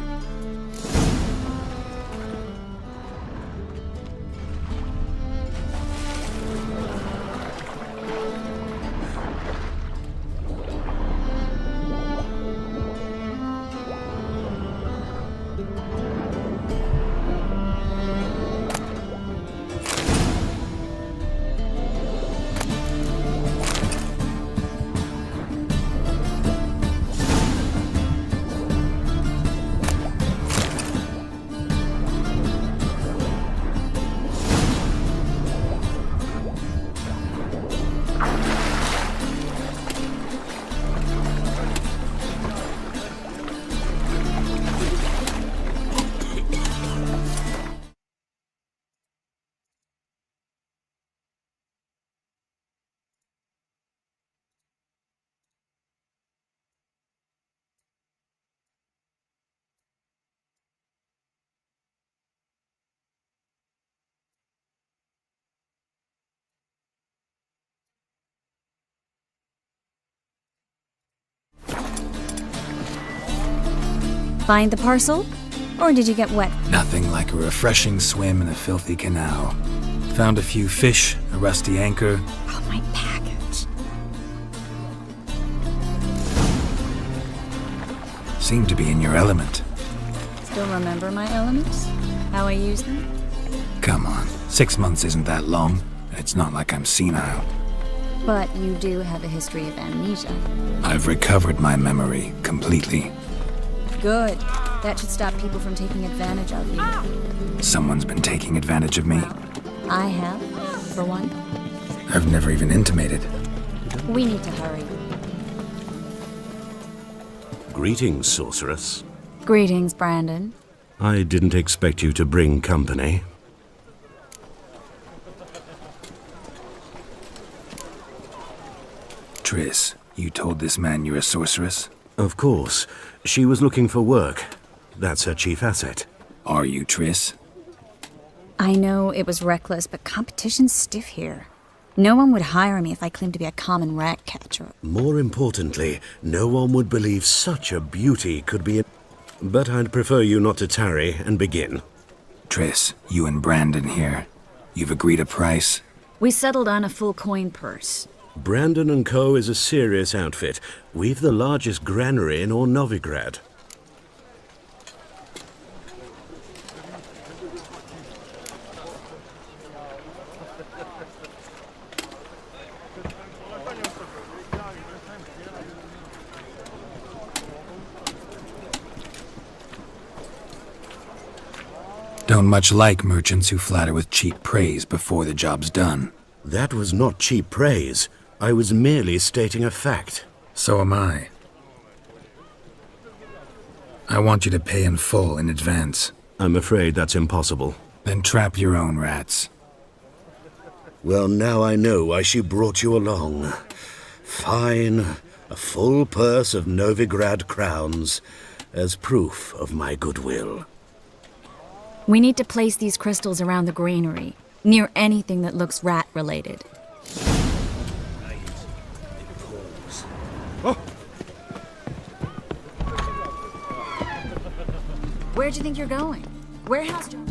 Find the parcel? Or did you get wet? Nothing like a refreshing swim in a filthy canal. Found a few fish, a rusty anchor. Oh, my package. Seem to be in your element. Still remember my elements? How I use them? Come on, 6 months isn't that long. It's not like I'm senile. But you do have a history of amnesia. I've recovered my memory completely. Good. That should stop people from taking advantage of you. Someone's been taking advantage of me. I have, for one. I've never even intimated. We need to hurry. Greetings, sorceress. Greetings, Brandon. I didn't expect you to bring company. Triss, you told this man you're a sorceress? Of course. She was looking for work. That's her chief asset. Are you, Triss? I know it was reckless, but competition's stiff here. No one would hire me if I claimed to be a common rat catcher. More importantly, no one would believe such a beauty could be... But I'd prefer you not to tarry and begin. Triss, you and Brandon here. You've agreed a price? We settled on a full coin purse. Brandon & Co. is a serious outfit. We've the largest granary in all Novigrad. Don't much like merchants who flatter with cheap praise before the job's done. That was not cheap praise. I was merely stating a fact. So am I. I want you to pay in full in advance. I'm afraid that's impossible. Then trap your own rats. Well, now I know why she brought you along. Fine. A full purse of Novigrad crowns as proof of my goodwill. We need to place these crystals around the granary, near anything that looks rat-related. Where'd you think you're going? Warehouse job?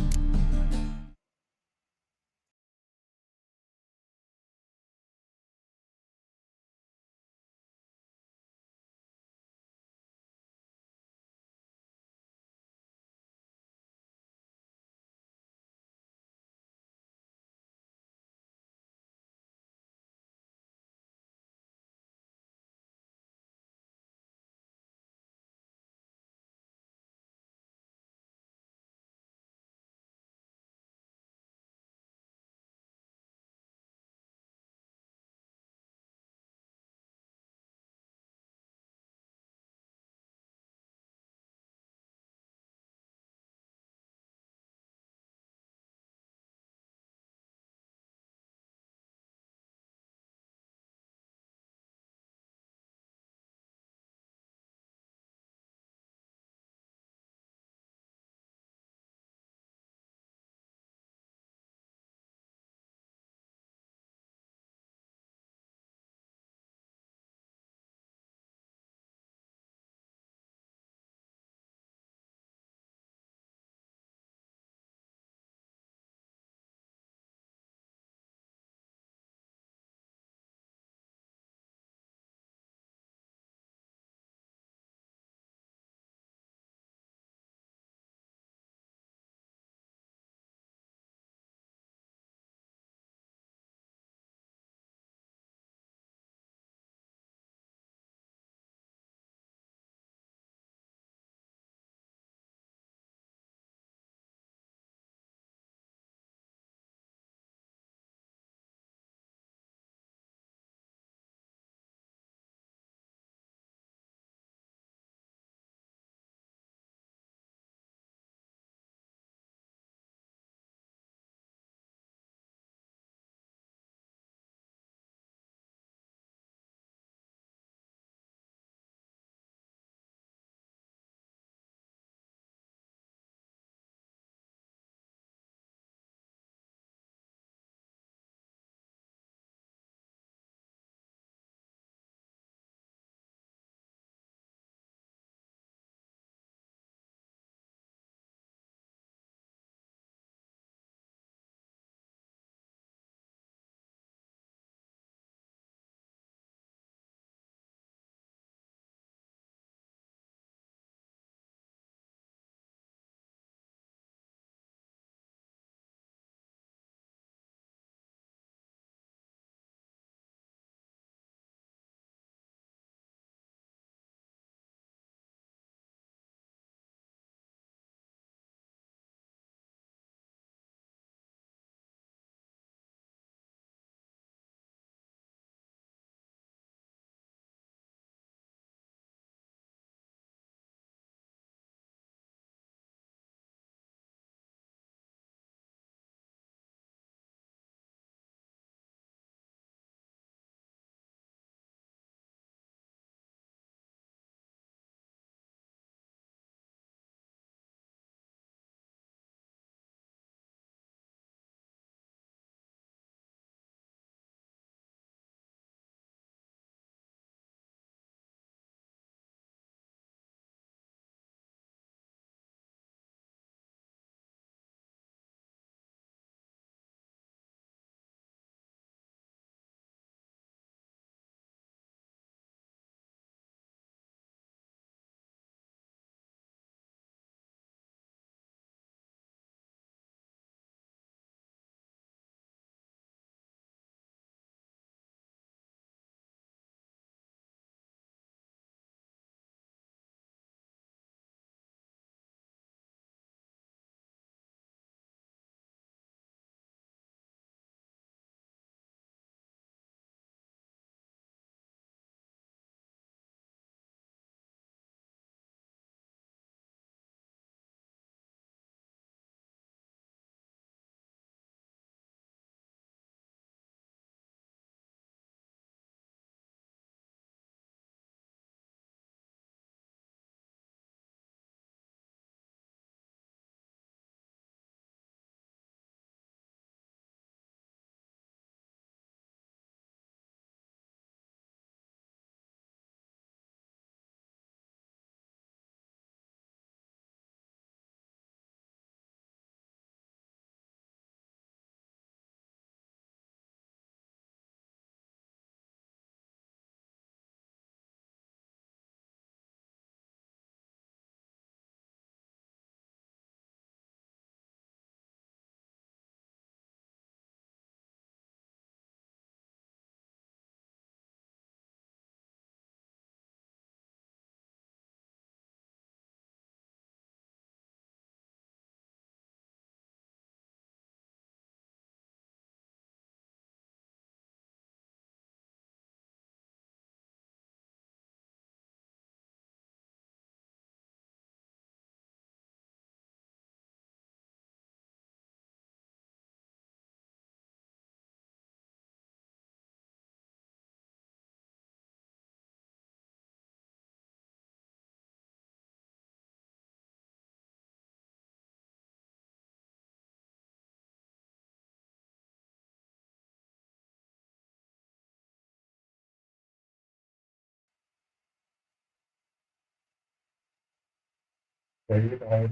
回来了。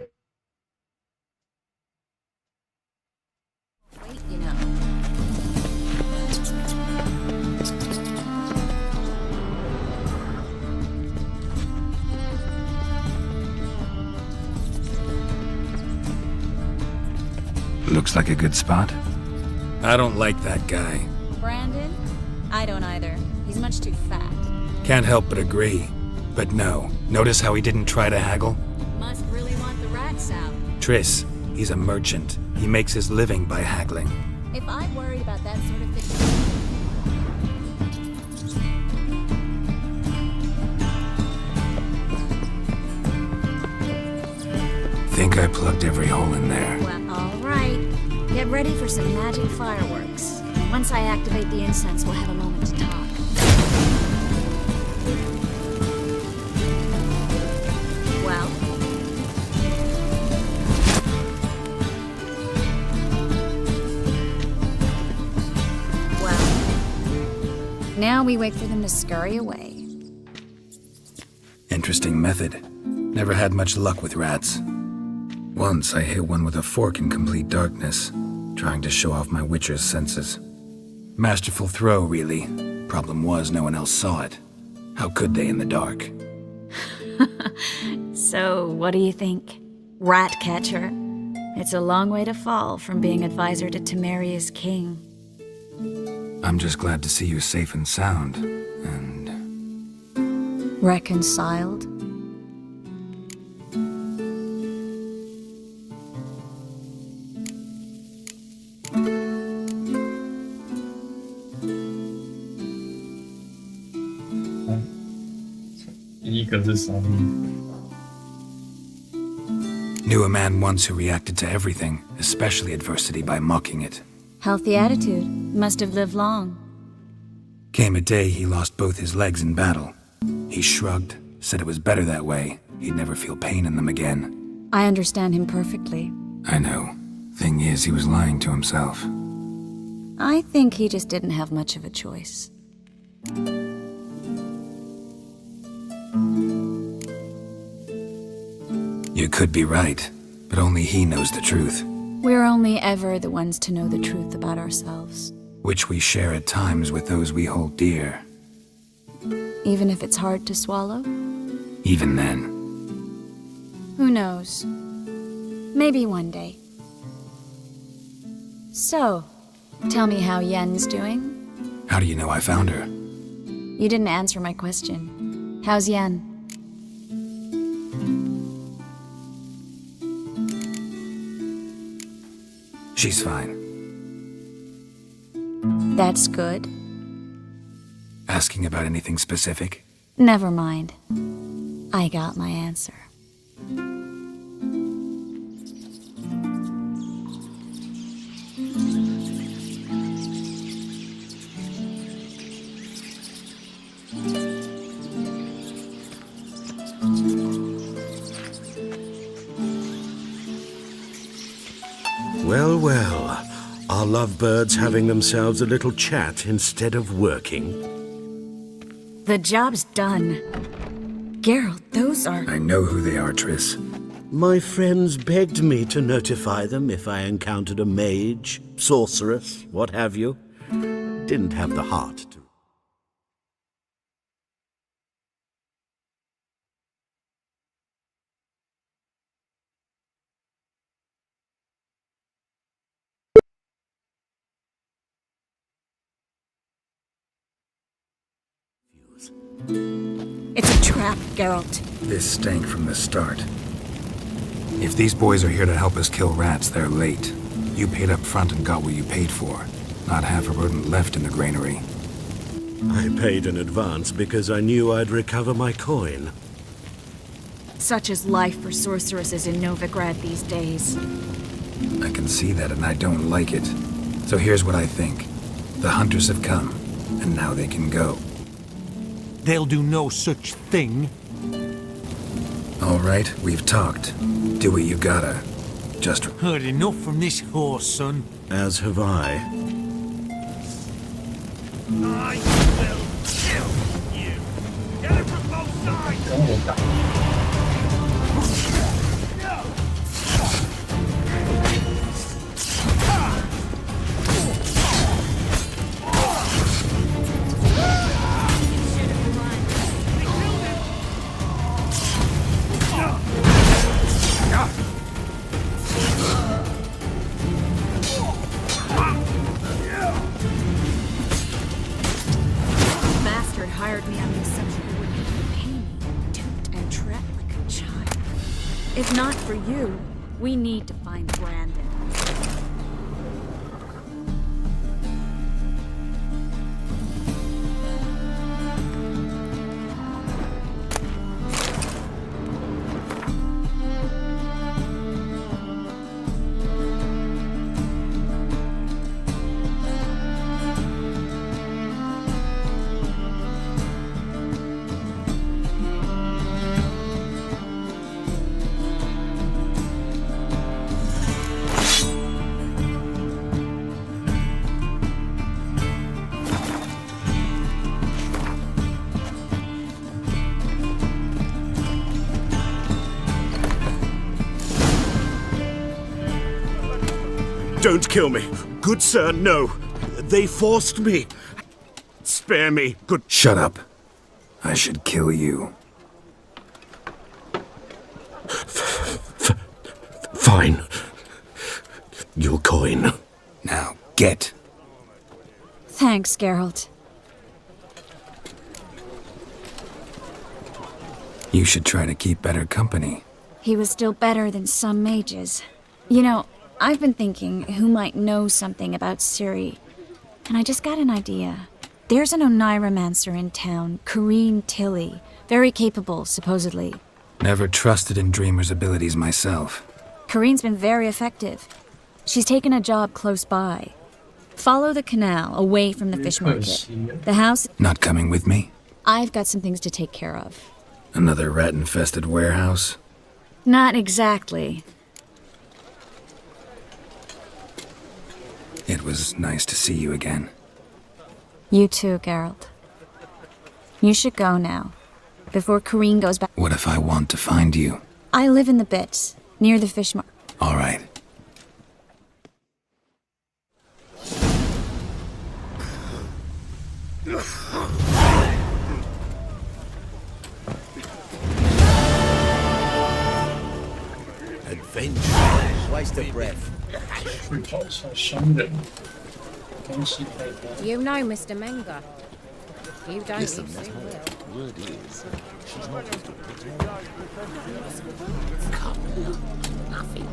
Wait, you know. Looks like a good spot. I don't like that guy. Brandon? I don't either. He's much too fat. Can't help but agree. But no, notice how he didn't try to haggle? Must really want the rats out. Triss, he's a merchant. He makes his living by haggling. If I worried about that sort of thing... Think I plugged every hole in there. Well, all right. Get ready for some magic fireworks. Once I activate the incense, we'll have a moment to talk. Well? Well. Now we wait for them to scurry away. Interesting method. Never had much luck with rats. Once I hit one with a fork in complete darkness, trying to show off my witcher's senses. Masterful throw, really. Problem was, no one else saw it. How could they in the dark? So, what do you think? Rat catcher? It's a long way to fall from being advisor to Temeria's king. I'm just glad to see you safe and sound, and... Reconciled? Knew a man once who reacted to everything, especially adversity, by mocking it. Healthy attitude. Must have lived long. Came a day he lost both his legs in battle. He shrugged, said it was better that way. He'd never feel pain in them again. I understand him perfectly. I know. Thing is, he was lying to himself. I think he just didn't have much of a choice. You could be right, but only he knows the truth. We're only ever the ones to know the truth about ourselves. Which we share at times with those we hold dear. Even if it's hard to swallow? Even then. Who knows? Maybe one day. So, tell me how Yen's doing? How do you know I found her? You didn't answer my question. How's Yen? She's fine. That's good. Asking about anything specific? Never mind. I got my answer. Well, well. Are lovebirds having themselves a little chat instead of working? The job's done. Geralt, those are... I know who they are, Triss. My friends begged me to notify them if I encountered a mage, sorceress, what have you. Didn't have the heart to. It's a trap, Geralt. This stank from the start. If these boys are here to help us kill rats, they're late. You paid up front and got what you paid for. Not half a rodent left in the granary. I paid in advance because I knew I'd recover my coin. Such is life for sorceresses in Novigrad these days. I can see that, and I don't like it. So here's what I think. The hunters have come, and now they can go. They'll do no such thing. All right, we've talked. Do what you gotta. Just... Heard enough from this horse, son. As have I. I will kill you. Get it from both sides. hired me on the assumption you wouldn't pay me, duped and trapped like a child. If not for you, we need to find Brandon. Don't kill me. Good sir, no. They forced me. Spare me, good... Shut up. I should kill you. Fine. Your coin. Now, get. Thanks, Geralt. You should try to keep better company. He was still better than some mages. You know, I've been thinking who might know something about Ciri, and I just got an idea. There's an Oneiromancer in town, Corrine Tilly. Very capable, supposedly. Never trusted in Dreamer's abilities myself. Corrine's been very effective. She's taken a job close by. Follow the canal, away from the fish market. The house... Not coming with me? I've got some things to take care of. Another rat-infested warehouse? Not exactly. It was nice to see you again. You too, Geralt. You should go now, before Corrine goes back. What if I want to find you? I live in the Bits, near the fish market. All right. Adventure. Waste of breath. 去找一下商人，东西太多。 You know Mr. Menger. You don't, you soon will. Word is, she's not as good as you. Nothing.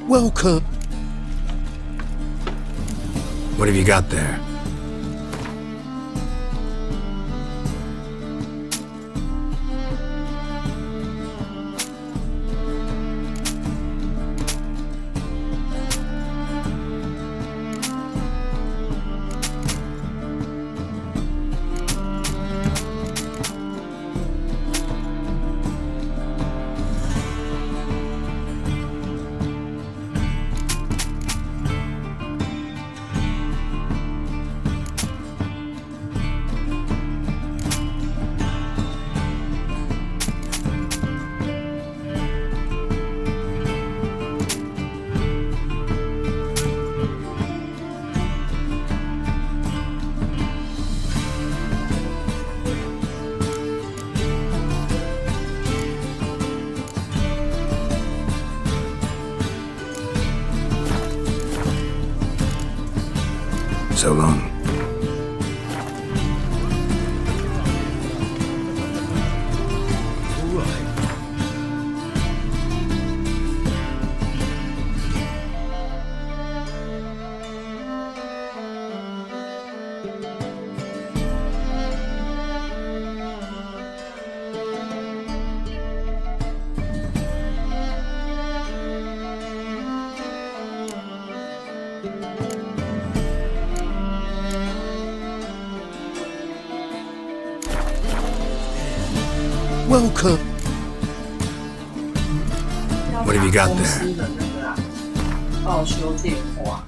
Welcome. What have you got there? So long. Welcome. What have you got there? 报修电话。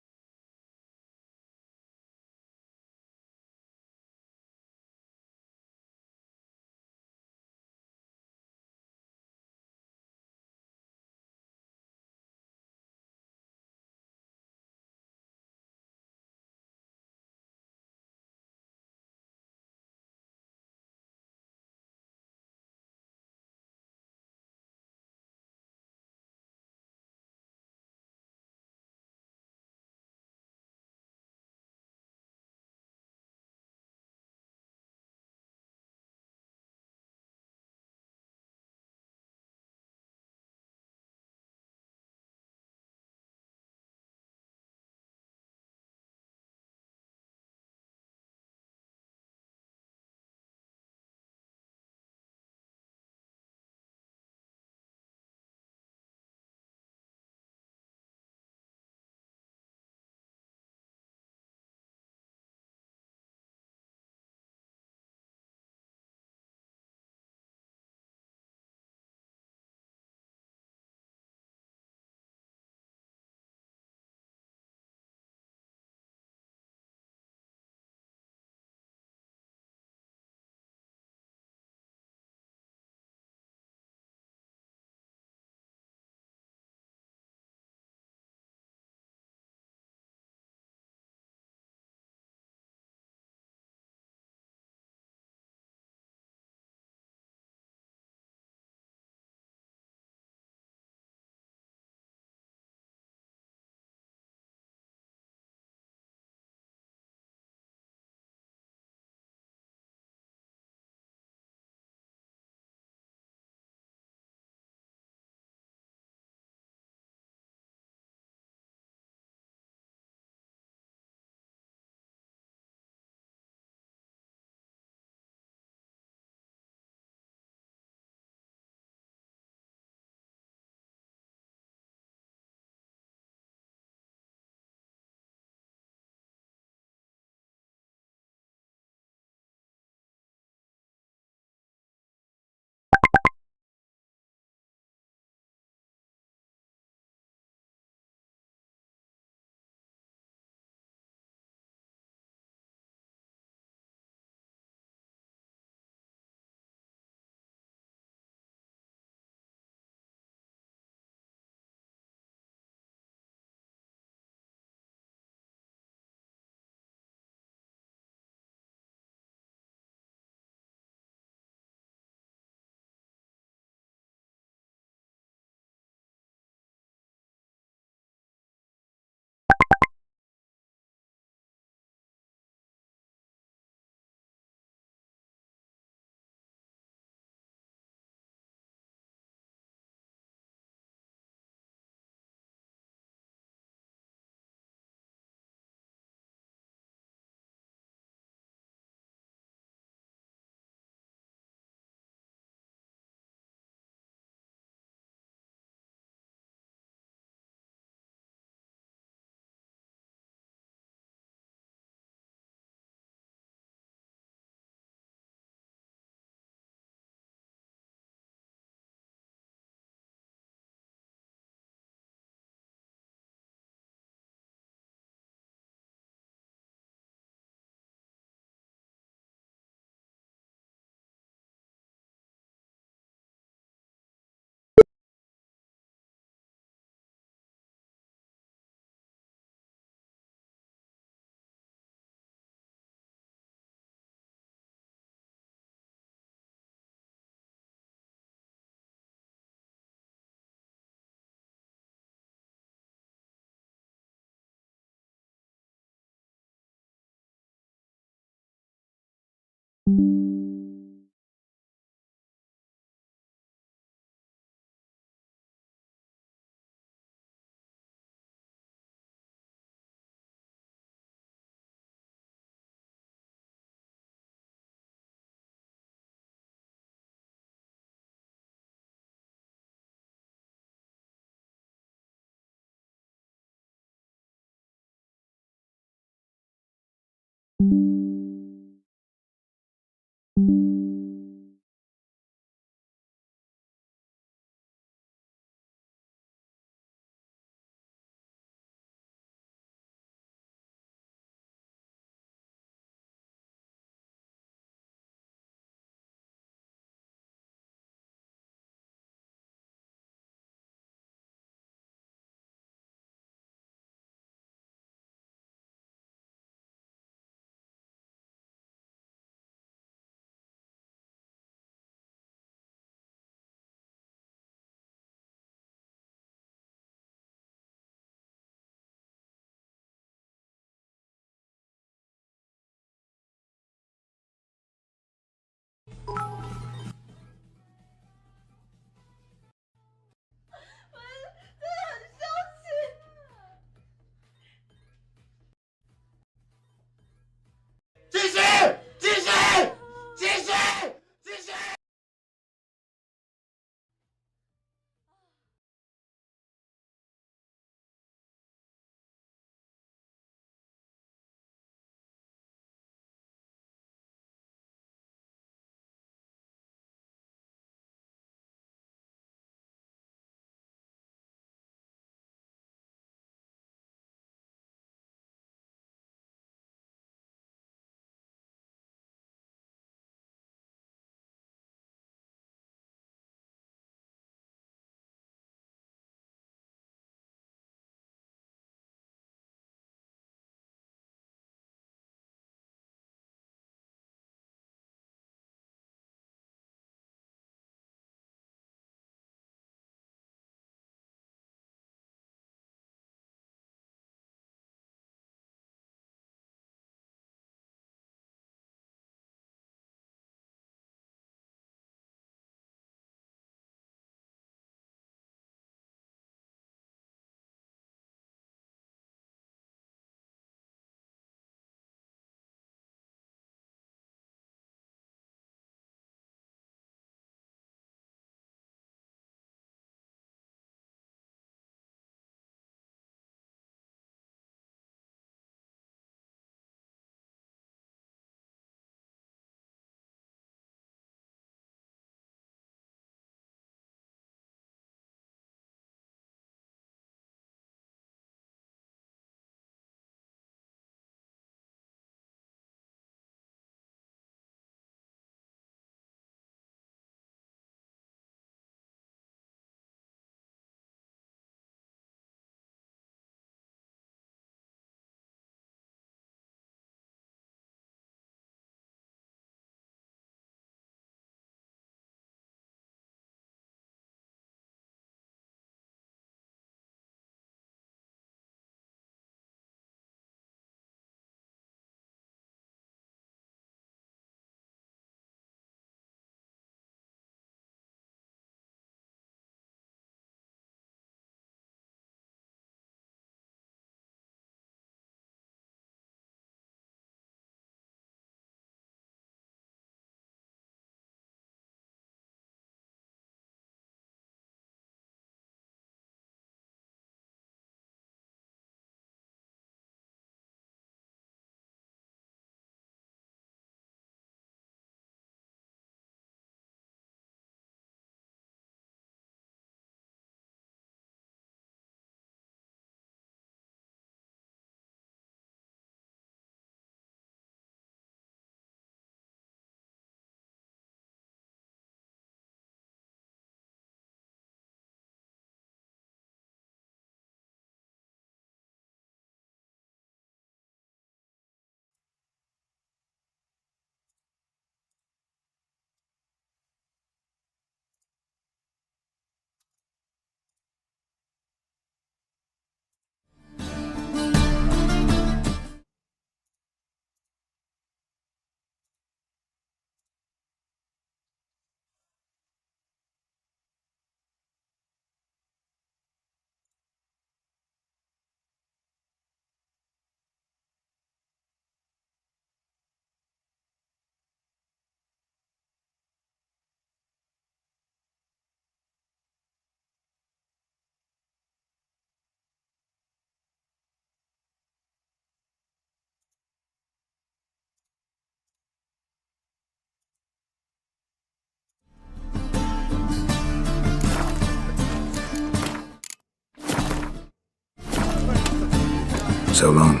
So long.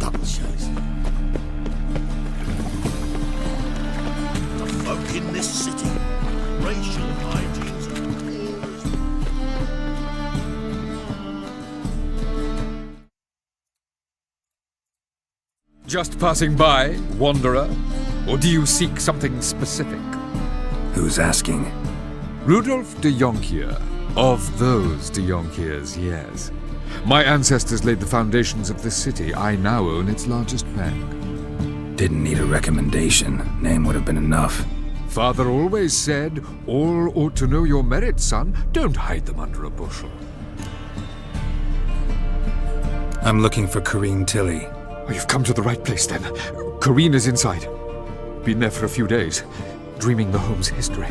Butchers. The folk in this city. Racial hygiene's Just passing by, wanderer? Or do you seek something specific? Who's asking? Rudolf de Jonkier. Of those de Jonkiers, yes. My ancestors laid the foundations of this city. I now own its largest bank. Didn't need a recommendation. Name would have been enough. Father always said, all ought to know your merits, son. Don't hide them under a bushel. I'm looking for Corrine Tilly. Oh, you've come to the right place, then. Corrine is inside. Been there for a few days, dreaming the home's history.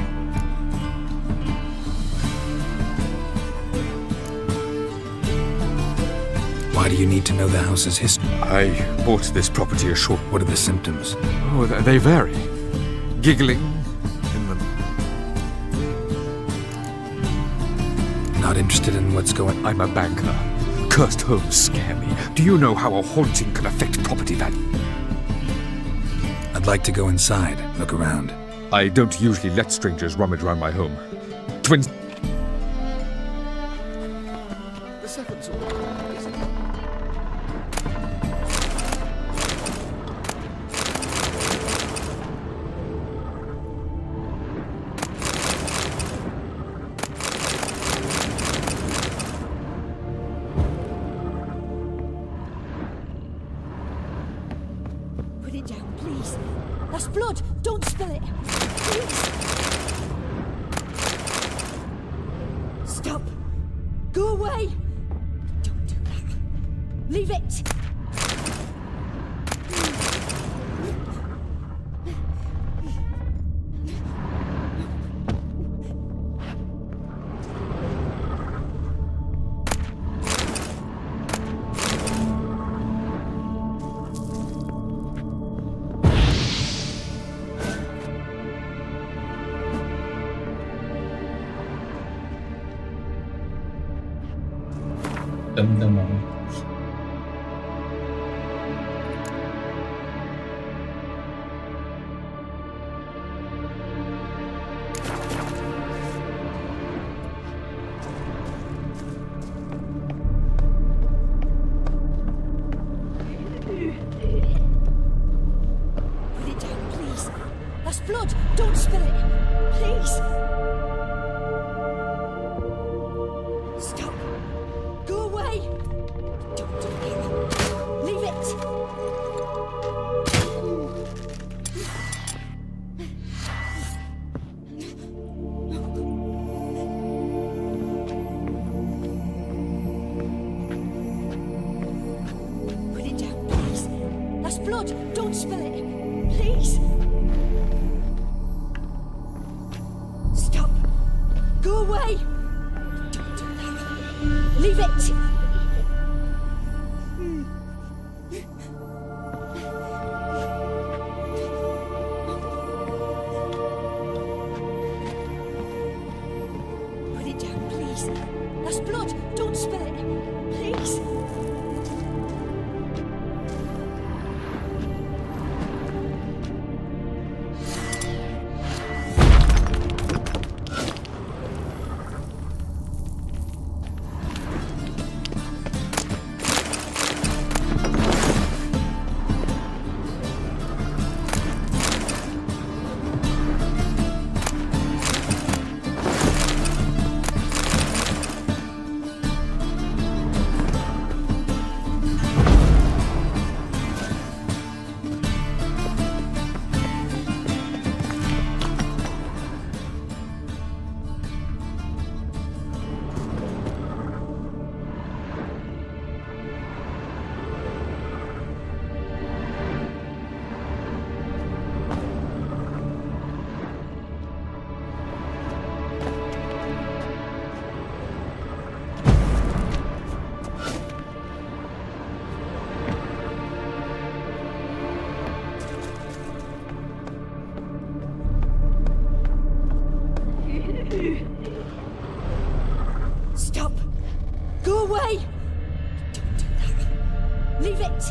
Why do you need to know the house's history? I bought this property a short... What are the symptoms? Oh, they vary. Giggling in them. Not interested in what's going... I'm a banker. Cursed homes scare me. Do you know how a haunting can affect property value? I'd like to go inside, look around. I don't usually let strangers rummage around my home. Twins... The second sort. Put it down, please. That's blood. Don't spill it. Please. Stop. Go away. Don't do that. Leave it. Put it down, please. That's blood. Don't spill it. Please. Stop. Go away. Don't do that. Leave it. Put it down, please. That's blood. Don't spill it. Please. Stop. Go away. Don't do that. Leave it. Put it down, please. That's blood. Don't spill it. Please. Go away! Don't do that. Leave it!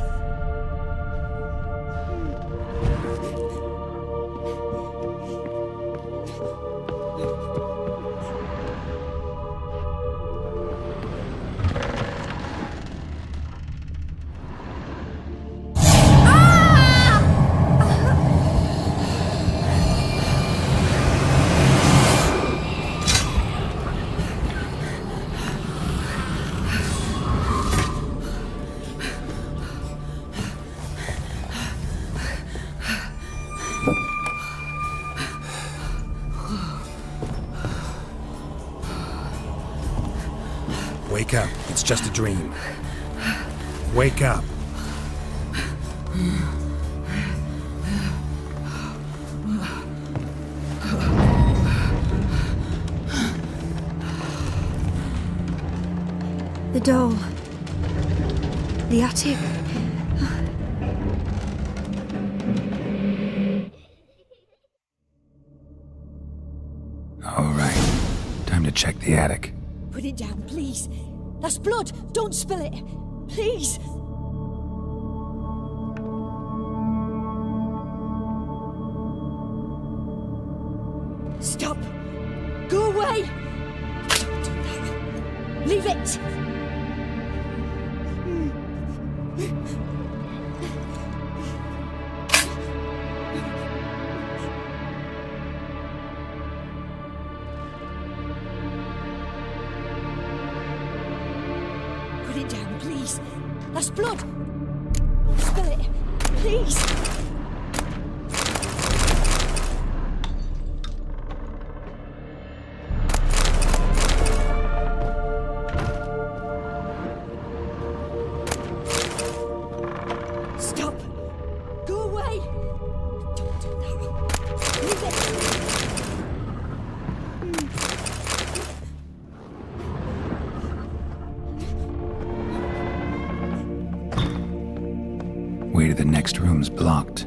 Wake up. It's just a dream. Wake up. The doll. The attic. All right. Time to check the attic. Put it down, please. That's blood. Don't spill it. Please. Stop. Go away. Don't do that. Leave it. Put it down, please. That's blood. Don't spill it. Please. Stop. Go away. Don't do that. Leave it. Way to the next room's blocked.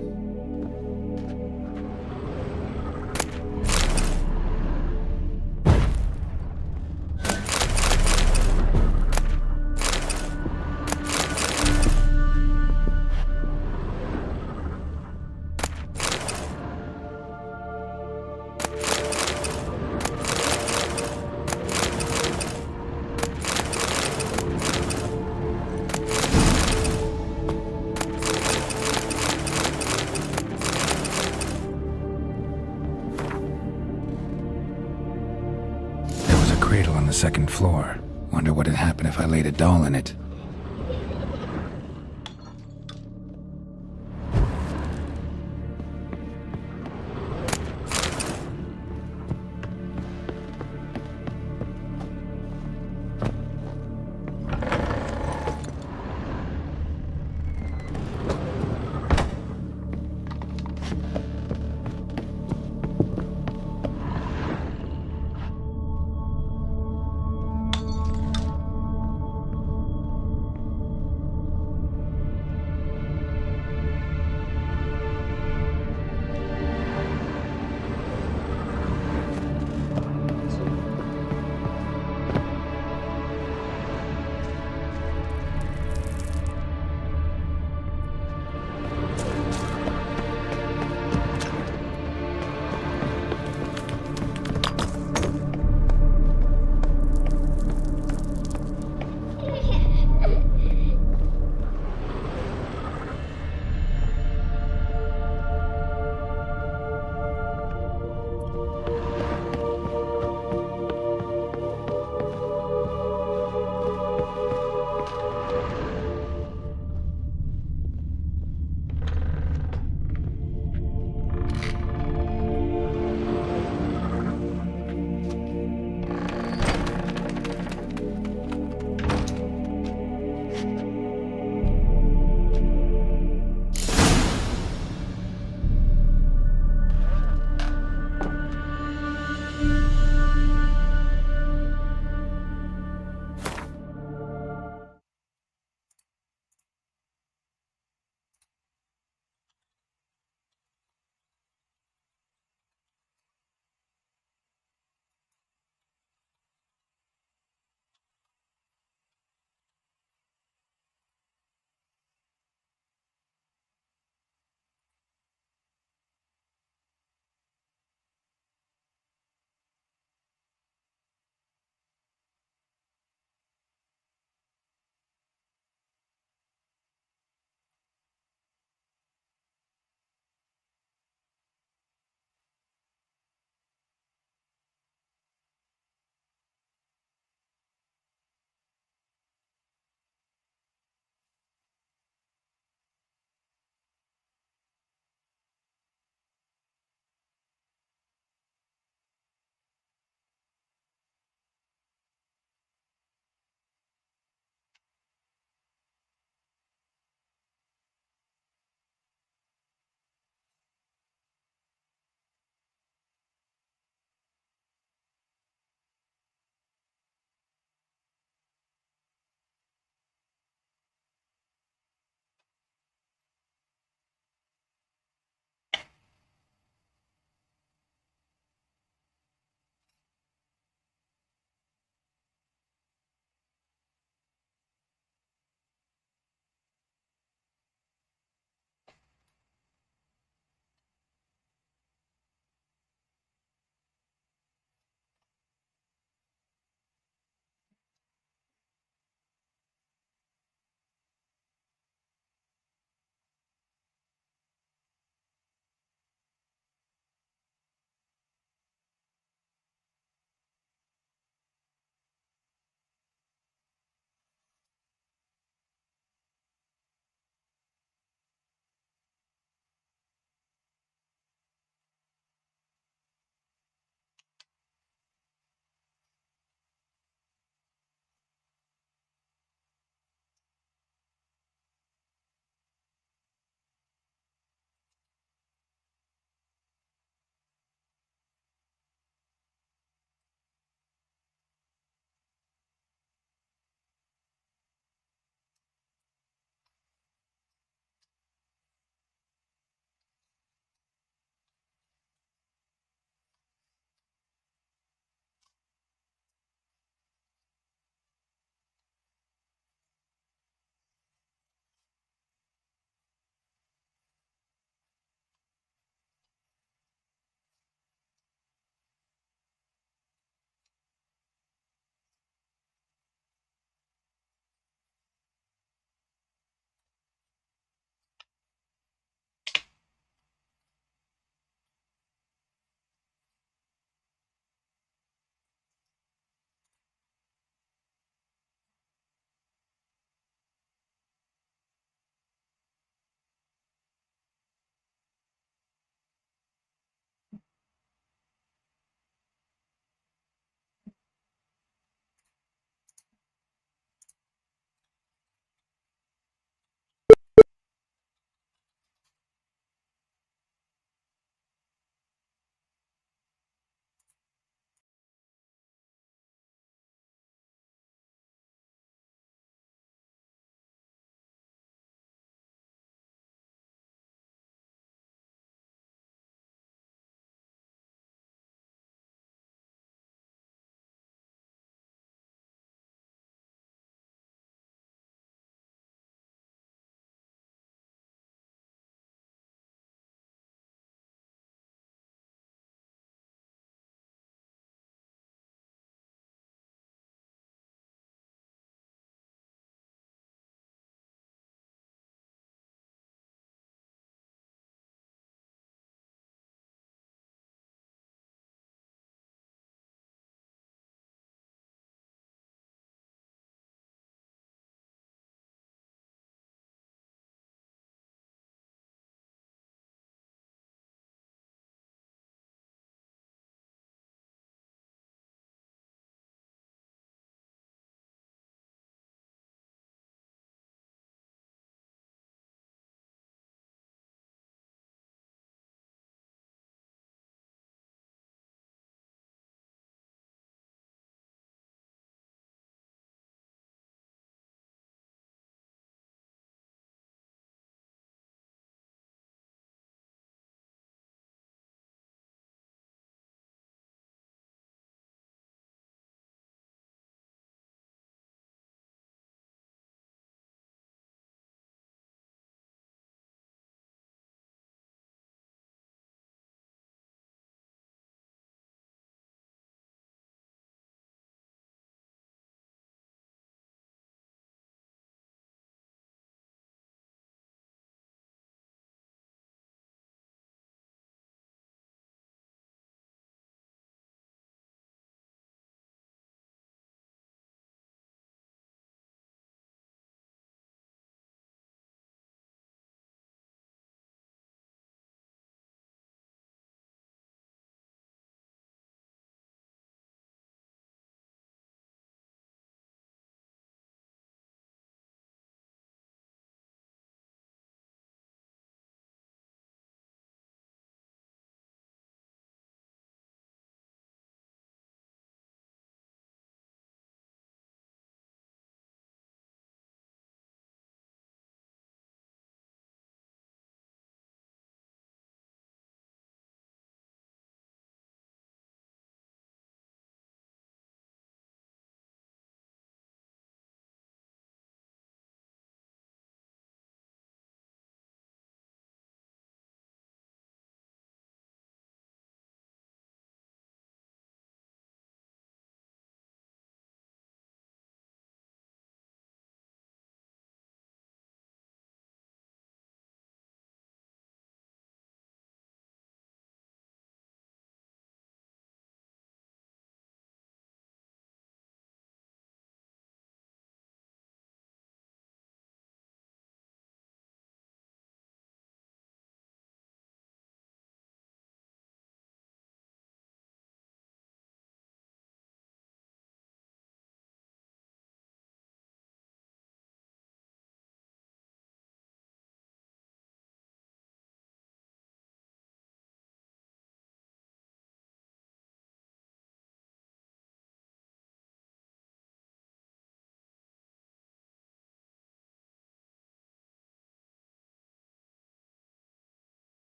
Cradle on the second floor. Wonder what would happen if I laid a doll in it.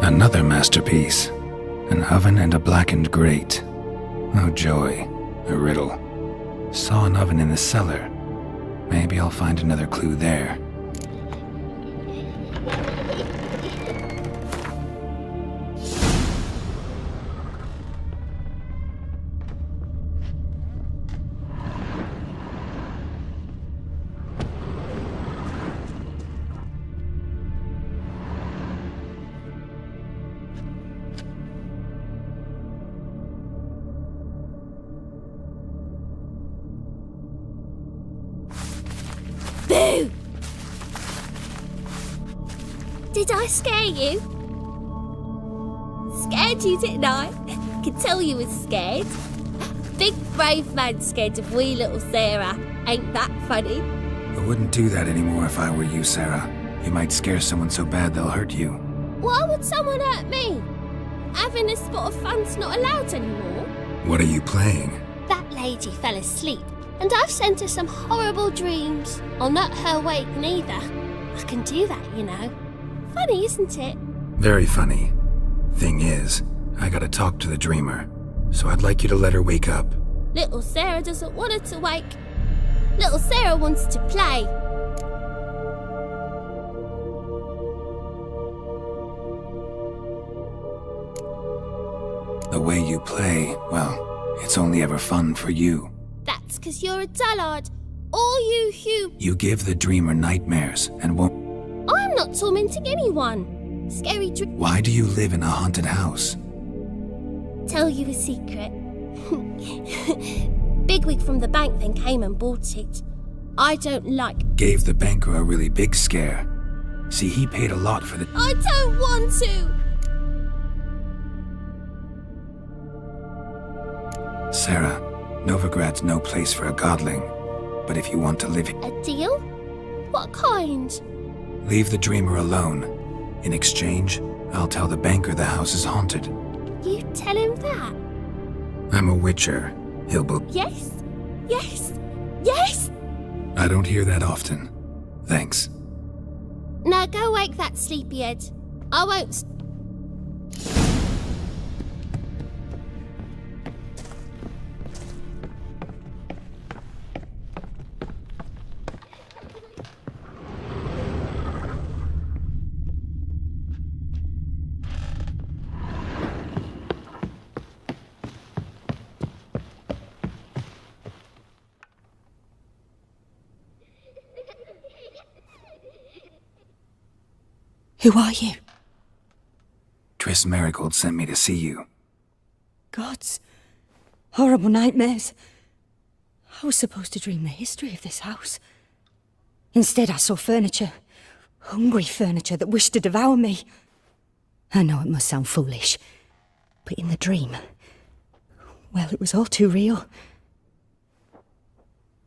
Another masterpiece. An oven and a blackened grate. Oh joy, a riddle. Saw an oven in the cellar. Maybe I'll find another clue there. Boo! Did I scare you? Scared you, didn't I? Could tell you was scared. Big brave man scared of wee little Sarah. Ain't that funny? I wouldn't do that anymore if I were you, Sarah. You might scare someone so bad they'll hurt you. Why would someone hurt me? Having a spot of fun's not allowed anymore. What are you playing? That lady fell asleep, and I've sent her some horrible dreams. I'll not her wake neither. I can do that, you know. Funny, isn't it? Very funny. Thing is, I gotta talk to the dreamer, so I'd like you to let her wake up. Little Sarah doesn't want her to wake. Little Sarah wants to play. The way you play, well, it's only ever fun for you. That's 'cause you're a dullard. All you You give the dreamer nightmares and won't... I'm not tormenting anyone. Scary Why do you live in a haunted house? Tell you a secret. Bigwig from the bank then came and bought it. I don't like... Gave the banker a really big scare. See, he paid a lot for the... I don't want to! Sarah, Novigrad's no place for a godling. But if you want to live... A deal? What kind? Leave the dreamer alone. In exchange, I'll tell the banker the house is haunted. You tell him that? I'm a witcher. He'll be... Yes? Yes? Yes? I don't hear that often. Thanks. Now go wake that sleepyhead. I won't... Who are you? Triss Marigold sent me to see you. Gods. Horrible nightmares. I was supposed to dream the history of this house. Instead, I saw furniture. Hungry furniture that wished to devour me. I know it must sound foolish, but in the dream, well, it was all too real.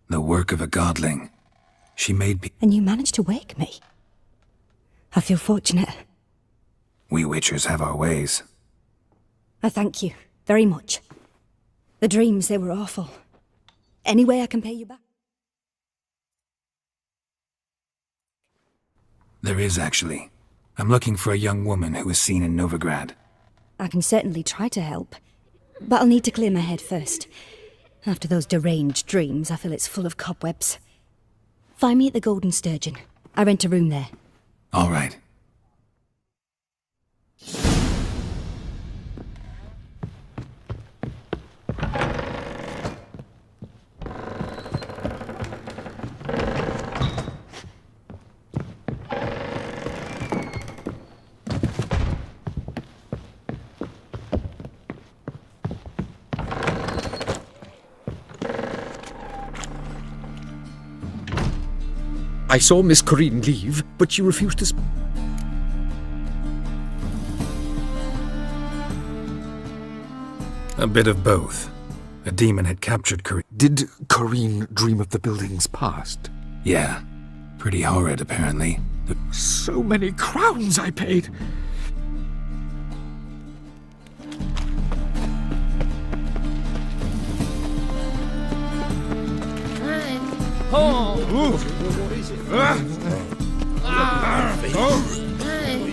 The work of a godling. She made me... And you managed to wake me. I feel fortunate. We witchers have our ways. I thank you very much. The dreams, they were awful. Any way I can pay you back? There is, actually. I'm looking for a young woman who was seen in Novigrad. I can certainly try to help, but I'll need to clear my head first. After those deranged dreams, I feel it's full of cobwebs. Find me at the Golden Sturgeon. I rent a room there. All right. I saw Miss Corinne leave, but she refused to A bit of both. A demon had captured Corinne. Did Corinne dream of the building's past? Yeah. Pretty horrid, apparently. So many crowns I paid.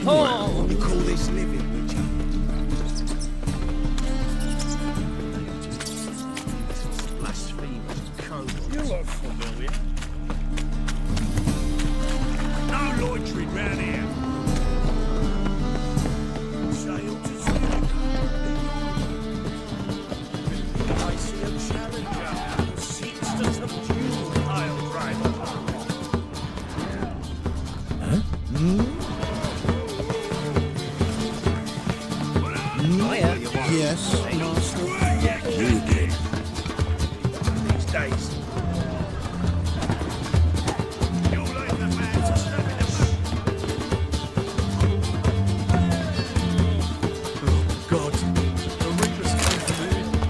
What do you call this living? You did. These days.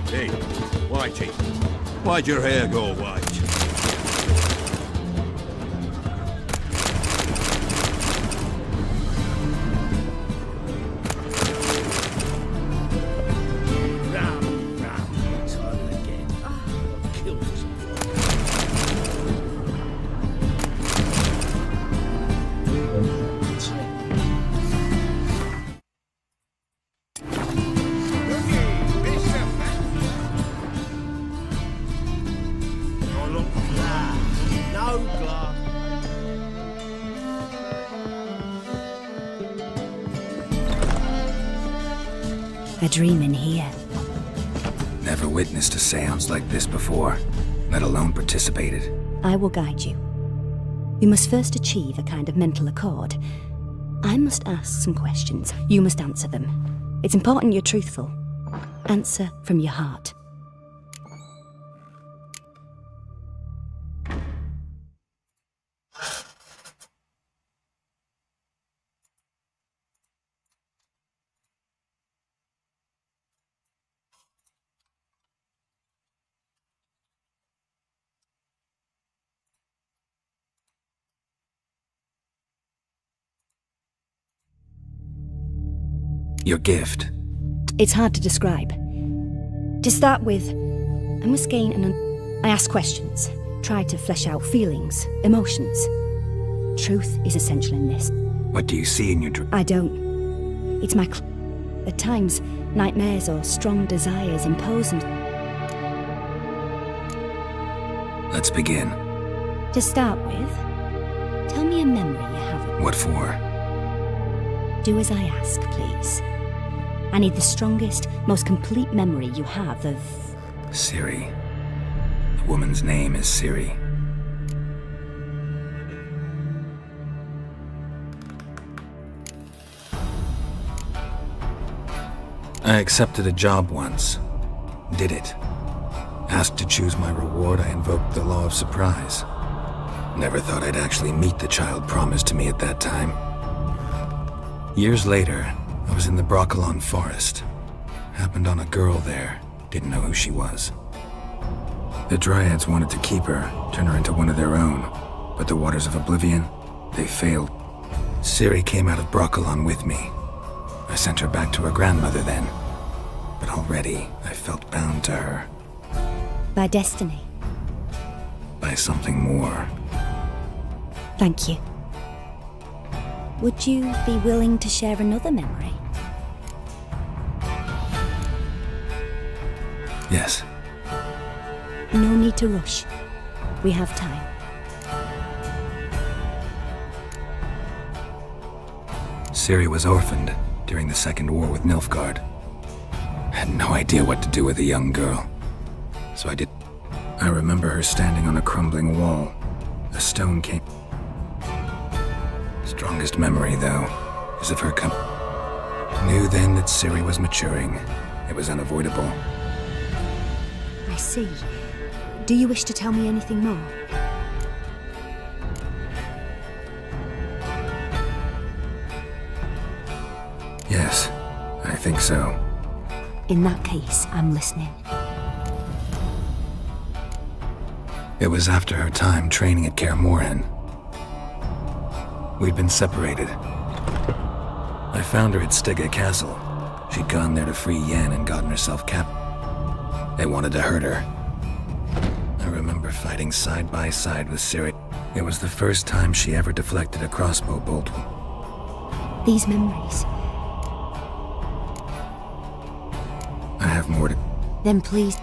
Hey, Whitey, why'd your hair go white? A dream in here. Never witnessed a seance like this before, let alone participated. I will guide you. We must first achieve a kind of mental accord. I must ask some questions. You must answer them. It's important you're truthful. Answer from your heart. Your gift. It's hard to describe. To start with, I must gain I ask questions, try to flesh out feelings, emotions. Truth is essential in this. What do you see in your dream? I don't. It's my at times, nightmares or strong desires impose them. Let's begin. To start with, tell me a memory you have. What for? Do as I ask, please. I need the strongest, most complete memory you have of... Siri. The woman's name is Siri. I accepted a job once. Did it. Asked to choose my reward, I invoked the law of surprise. Never thought I'd actually meet the child promised to me at that time. Years later, I was in the Broccolon forest. Happened on a girl there. Didn't know who she was. The Dryads wanted to keep her, turn her into one of their own. But the Waters of Oblivion, they failed. Siri came out of Broccolon with me. I sent her back to her grandmother then. But already, I felt bound to her. By destiny. By something more. Thank you. Would you be willing to share another memory? Yes. No need to rush. We have time. Siri was orphaned during the Second War with Nilfgaard. Had no idea what to do with a young girl. So I did. I remember her standing on a crumbling wall. A stone came. Strongest memory, though, is of her Knew then that Siri was maturing. It was unavoidable. I see. Do you wish to tell me anything more? Yes, I think so. In that case, I'm listening. It was after her time training at Kaer Morhen. We'd been separated. I found her at Stygga Castle. She'd gone there to free Yen and gotten herself They wanted to hurt her. I remember fighting side by side with Siri. It was the first time she ever deflected a crossbow bolt. These memories. I have more to... Then please...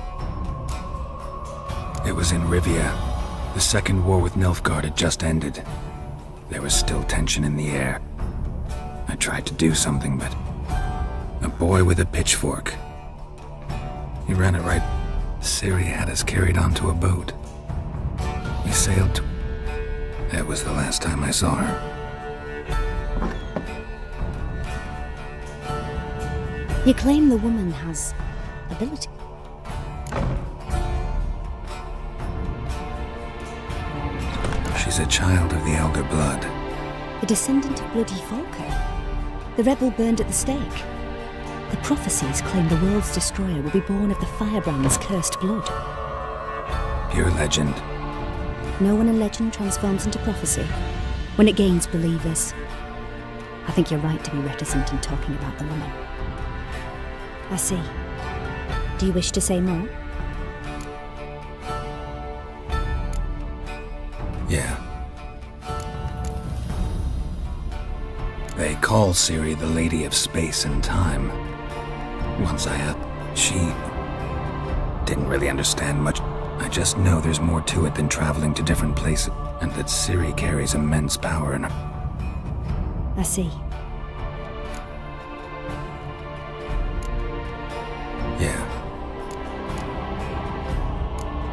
It was in Rivia. The Second War with Nilfgaard had just ended. There was still tension in the air. I tried to do something, but... A boy with a pitchfork. He ran it right... Siri had us carried onto a boat. We sailed to... That was the last time I saw her. You claim the woman has ability. She's a child of the Elder Blood. A descendant of bloody Falker. The rebel burned at the stake. The prophecies claim the world's destroyer will be born of the firebrand's cursed blood. Pure legend. Know when a legend transforms into prophecy? When it gains believers. I think you're right to be reticent in talking about the woman. I see. Do you wish to say more? Yeah. They call Ciri the Lady of Space and Time. Once I she didn't really understand much. I just know there's more to it than traveling to different places, and that Ciri carries immense power in her. I see. Yeah.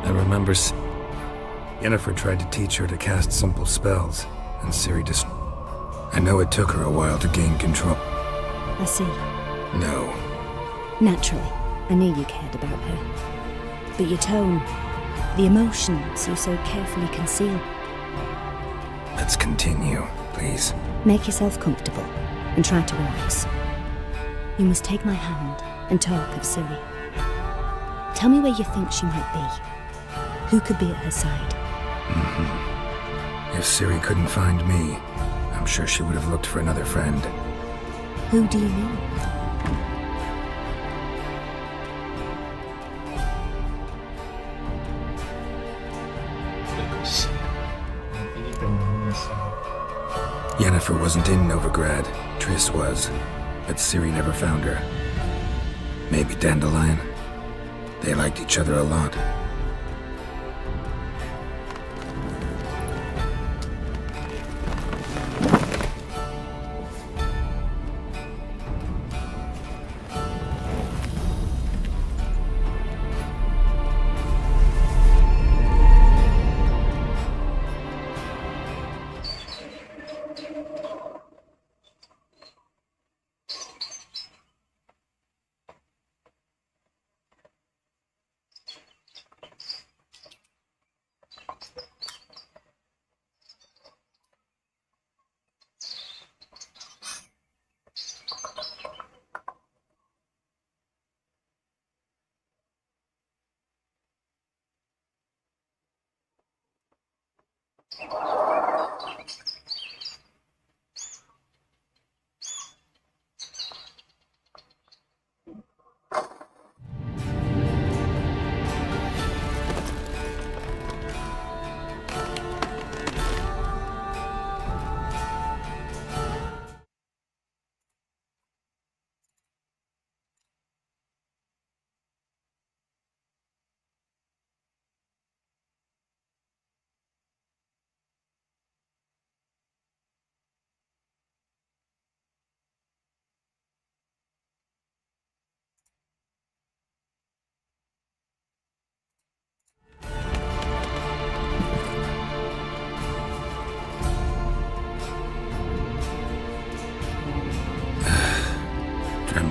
I remember Yennefer tried to teach her to cast simple spells, and Ciri just... I know it took her a while to gain control. I see. No. Naturally, I knew you cared about her. But your tone, the emotions you so carefully conceal. Let's continue, please. Make yourself comfortable and try to relax. You must take my hand and talk of Ciri. Tell me where you think she might be. Who could be at her side? If Ciri couldn't find me, I'm sure she would have looked for another friend. Who do you mean? Yennefer wasn't in Novigrad. Triss was, but Ciri never found her. Maybe Dandelion. They liked each other a lot.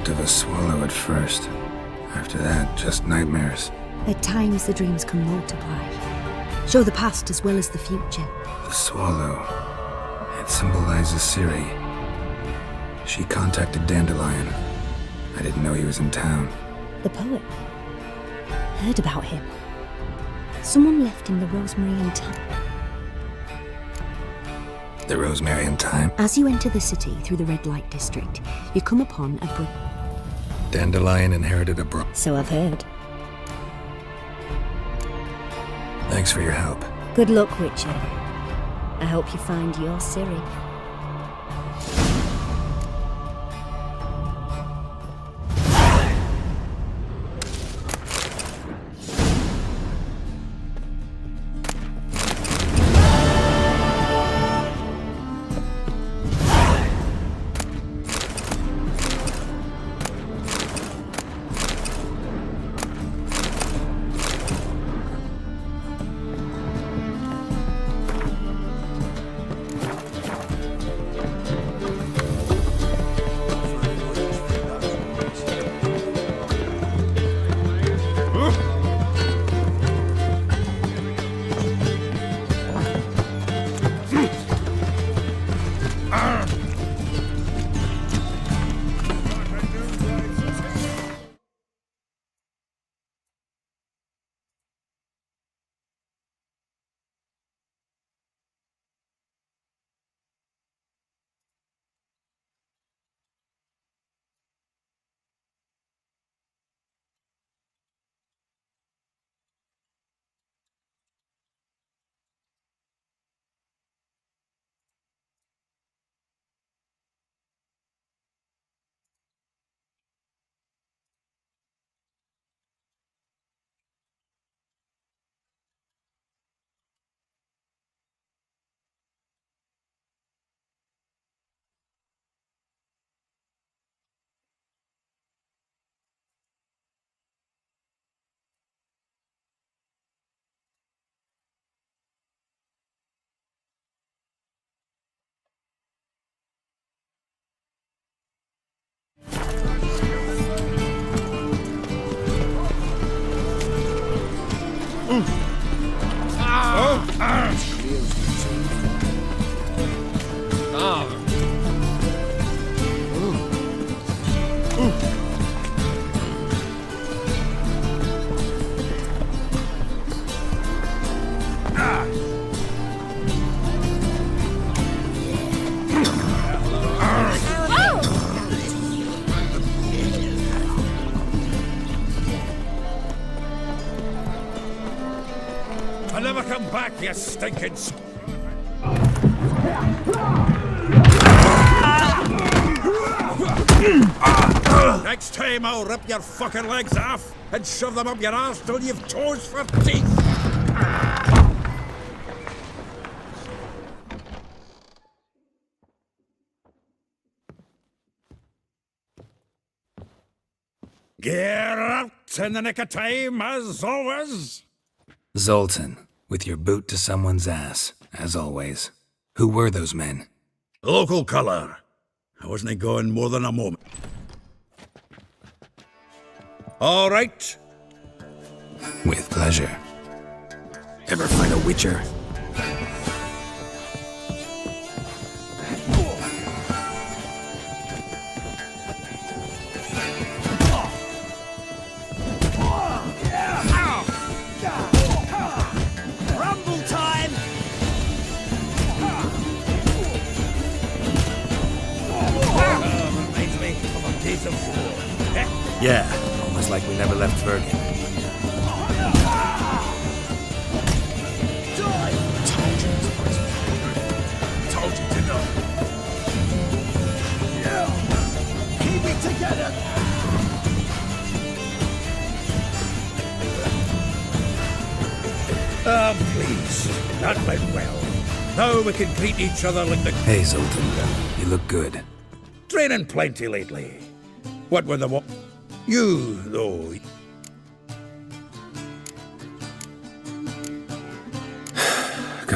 Dreamt of a swallow at first. After that, just nightmares. At times, the dreams can multiply. Show the past as well as the future. The swallow. It symbolizes Ciri. She contacted Dandelion. I didn't know he was in town. The poet. Heard about him. Someone left him the rosemary in time. The rosemary in time? As you enter the city through the red light district, you come upon a brook. Dandelion inherited a brook. So I've heard. Thanks for your help. Good luck, Witcher. I hope you find your Ciri. I'll never come back, you stinking... Next time I'll rip your fucking legs off and shove them up your arse till you've toes for teeth! Get out in the nick of time, as always! Zoltan, with your boot to someone's ass, as always. Who were those men? Local colour. I wasn't going more than a moment. All right. With pleasure. Ever find a witcher? Rumble time! Reminds me of a piece of war. Yeah, almost like we never left Bergen. Told you to know. Yeah. Keep it together. Please. That went well. Now we can greet each other like the... Hey, Zoltan. You look good. Training plenty lately. What were the... You, though...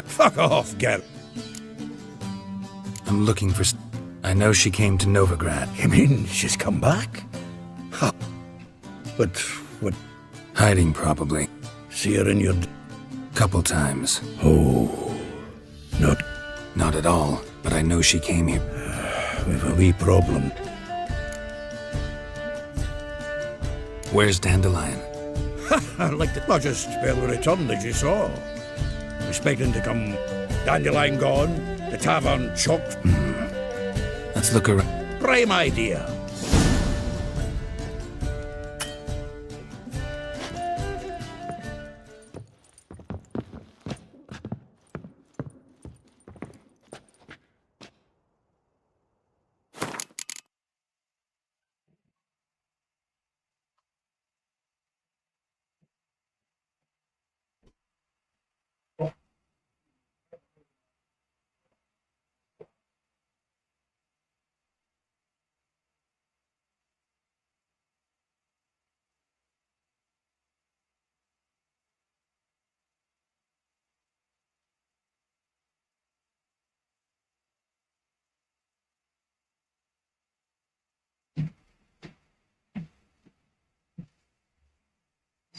Fuck off, Gert. I'm looking for... I know she came to Novigrad. You mean she's come back? Huh. But what... Hiding, probably. See her in your... Couple times. Oh. Not... Not at all, but I know she came here. We've a wee problem. Where's Dandelion? I'd like to... I just barely returned, as you saw. Expecting to come... Dandelion gone, the tavern choked. Let's look around. Prime idea.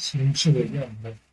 形制的样本。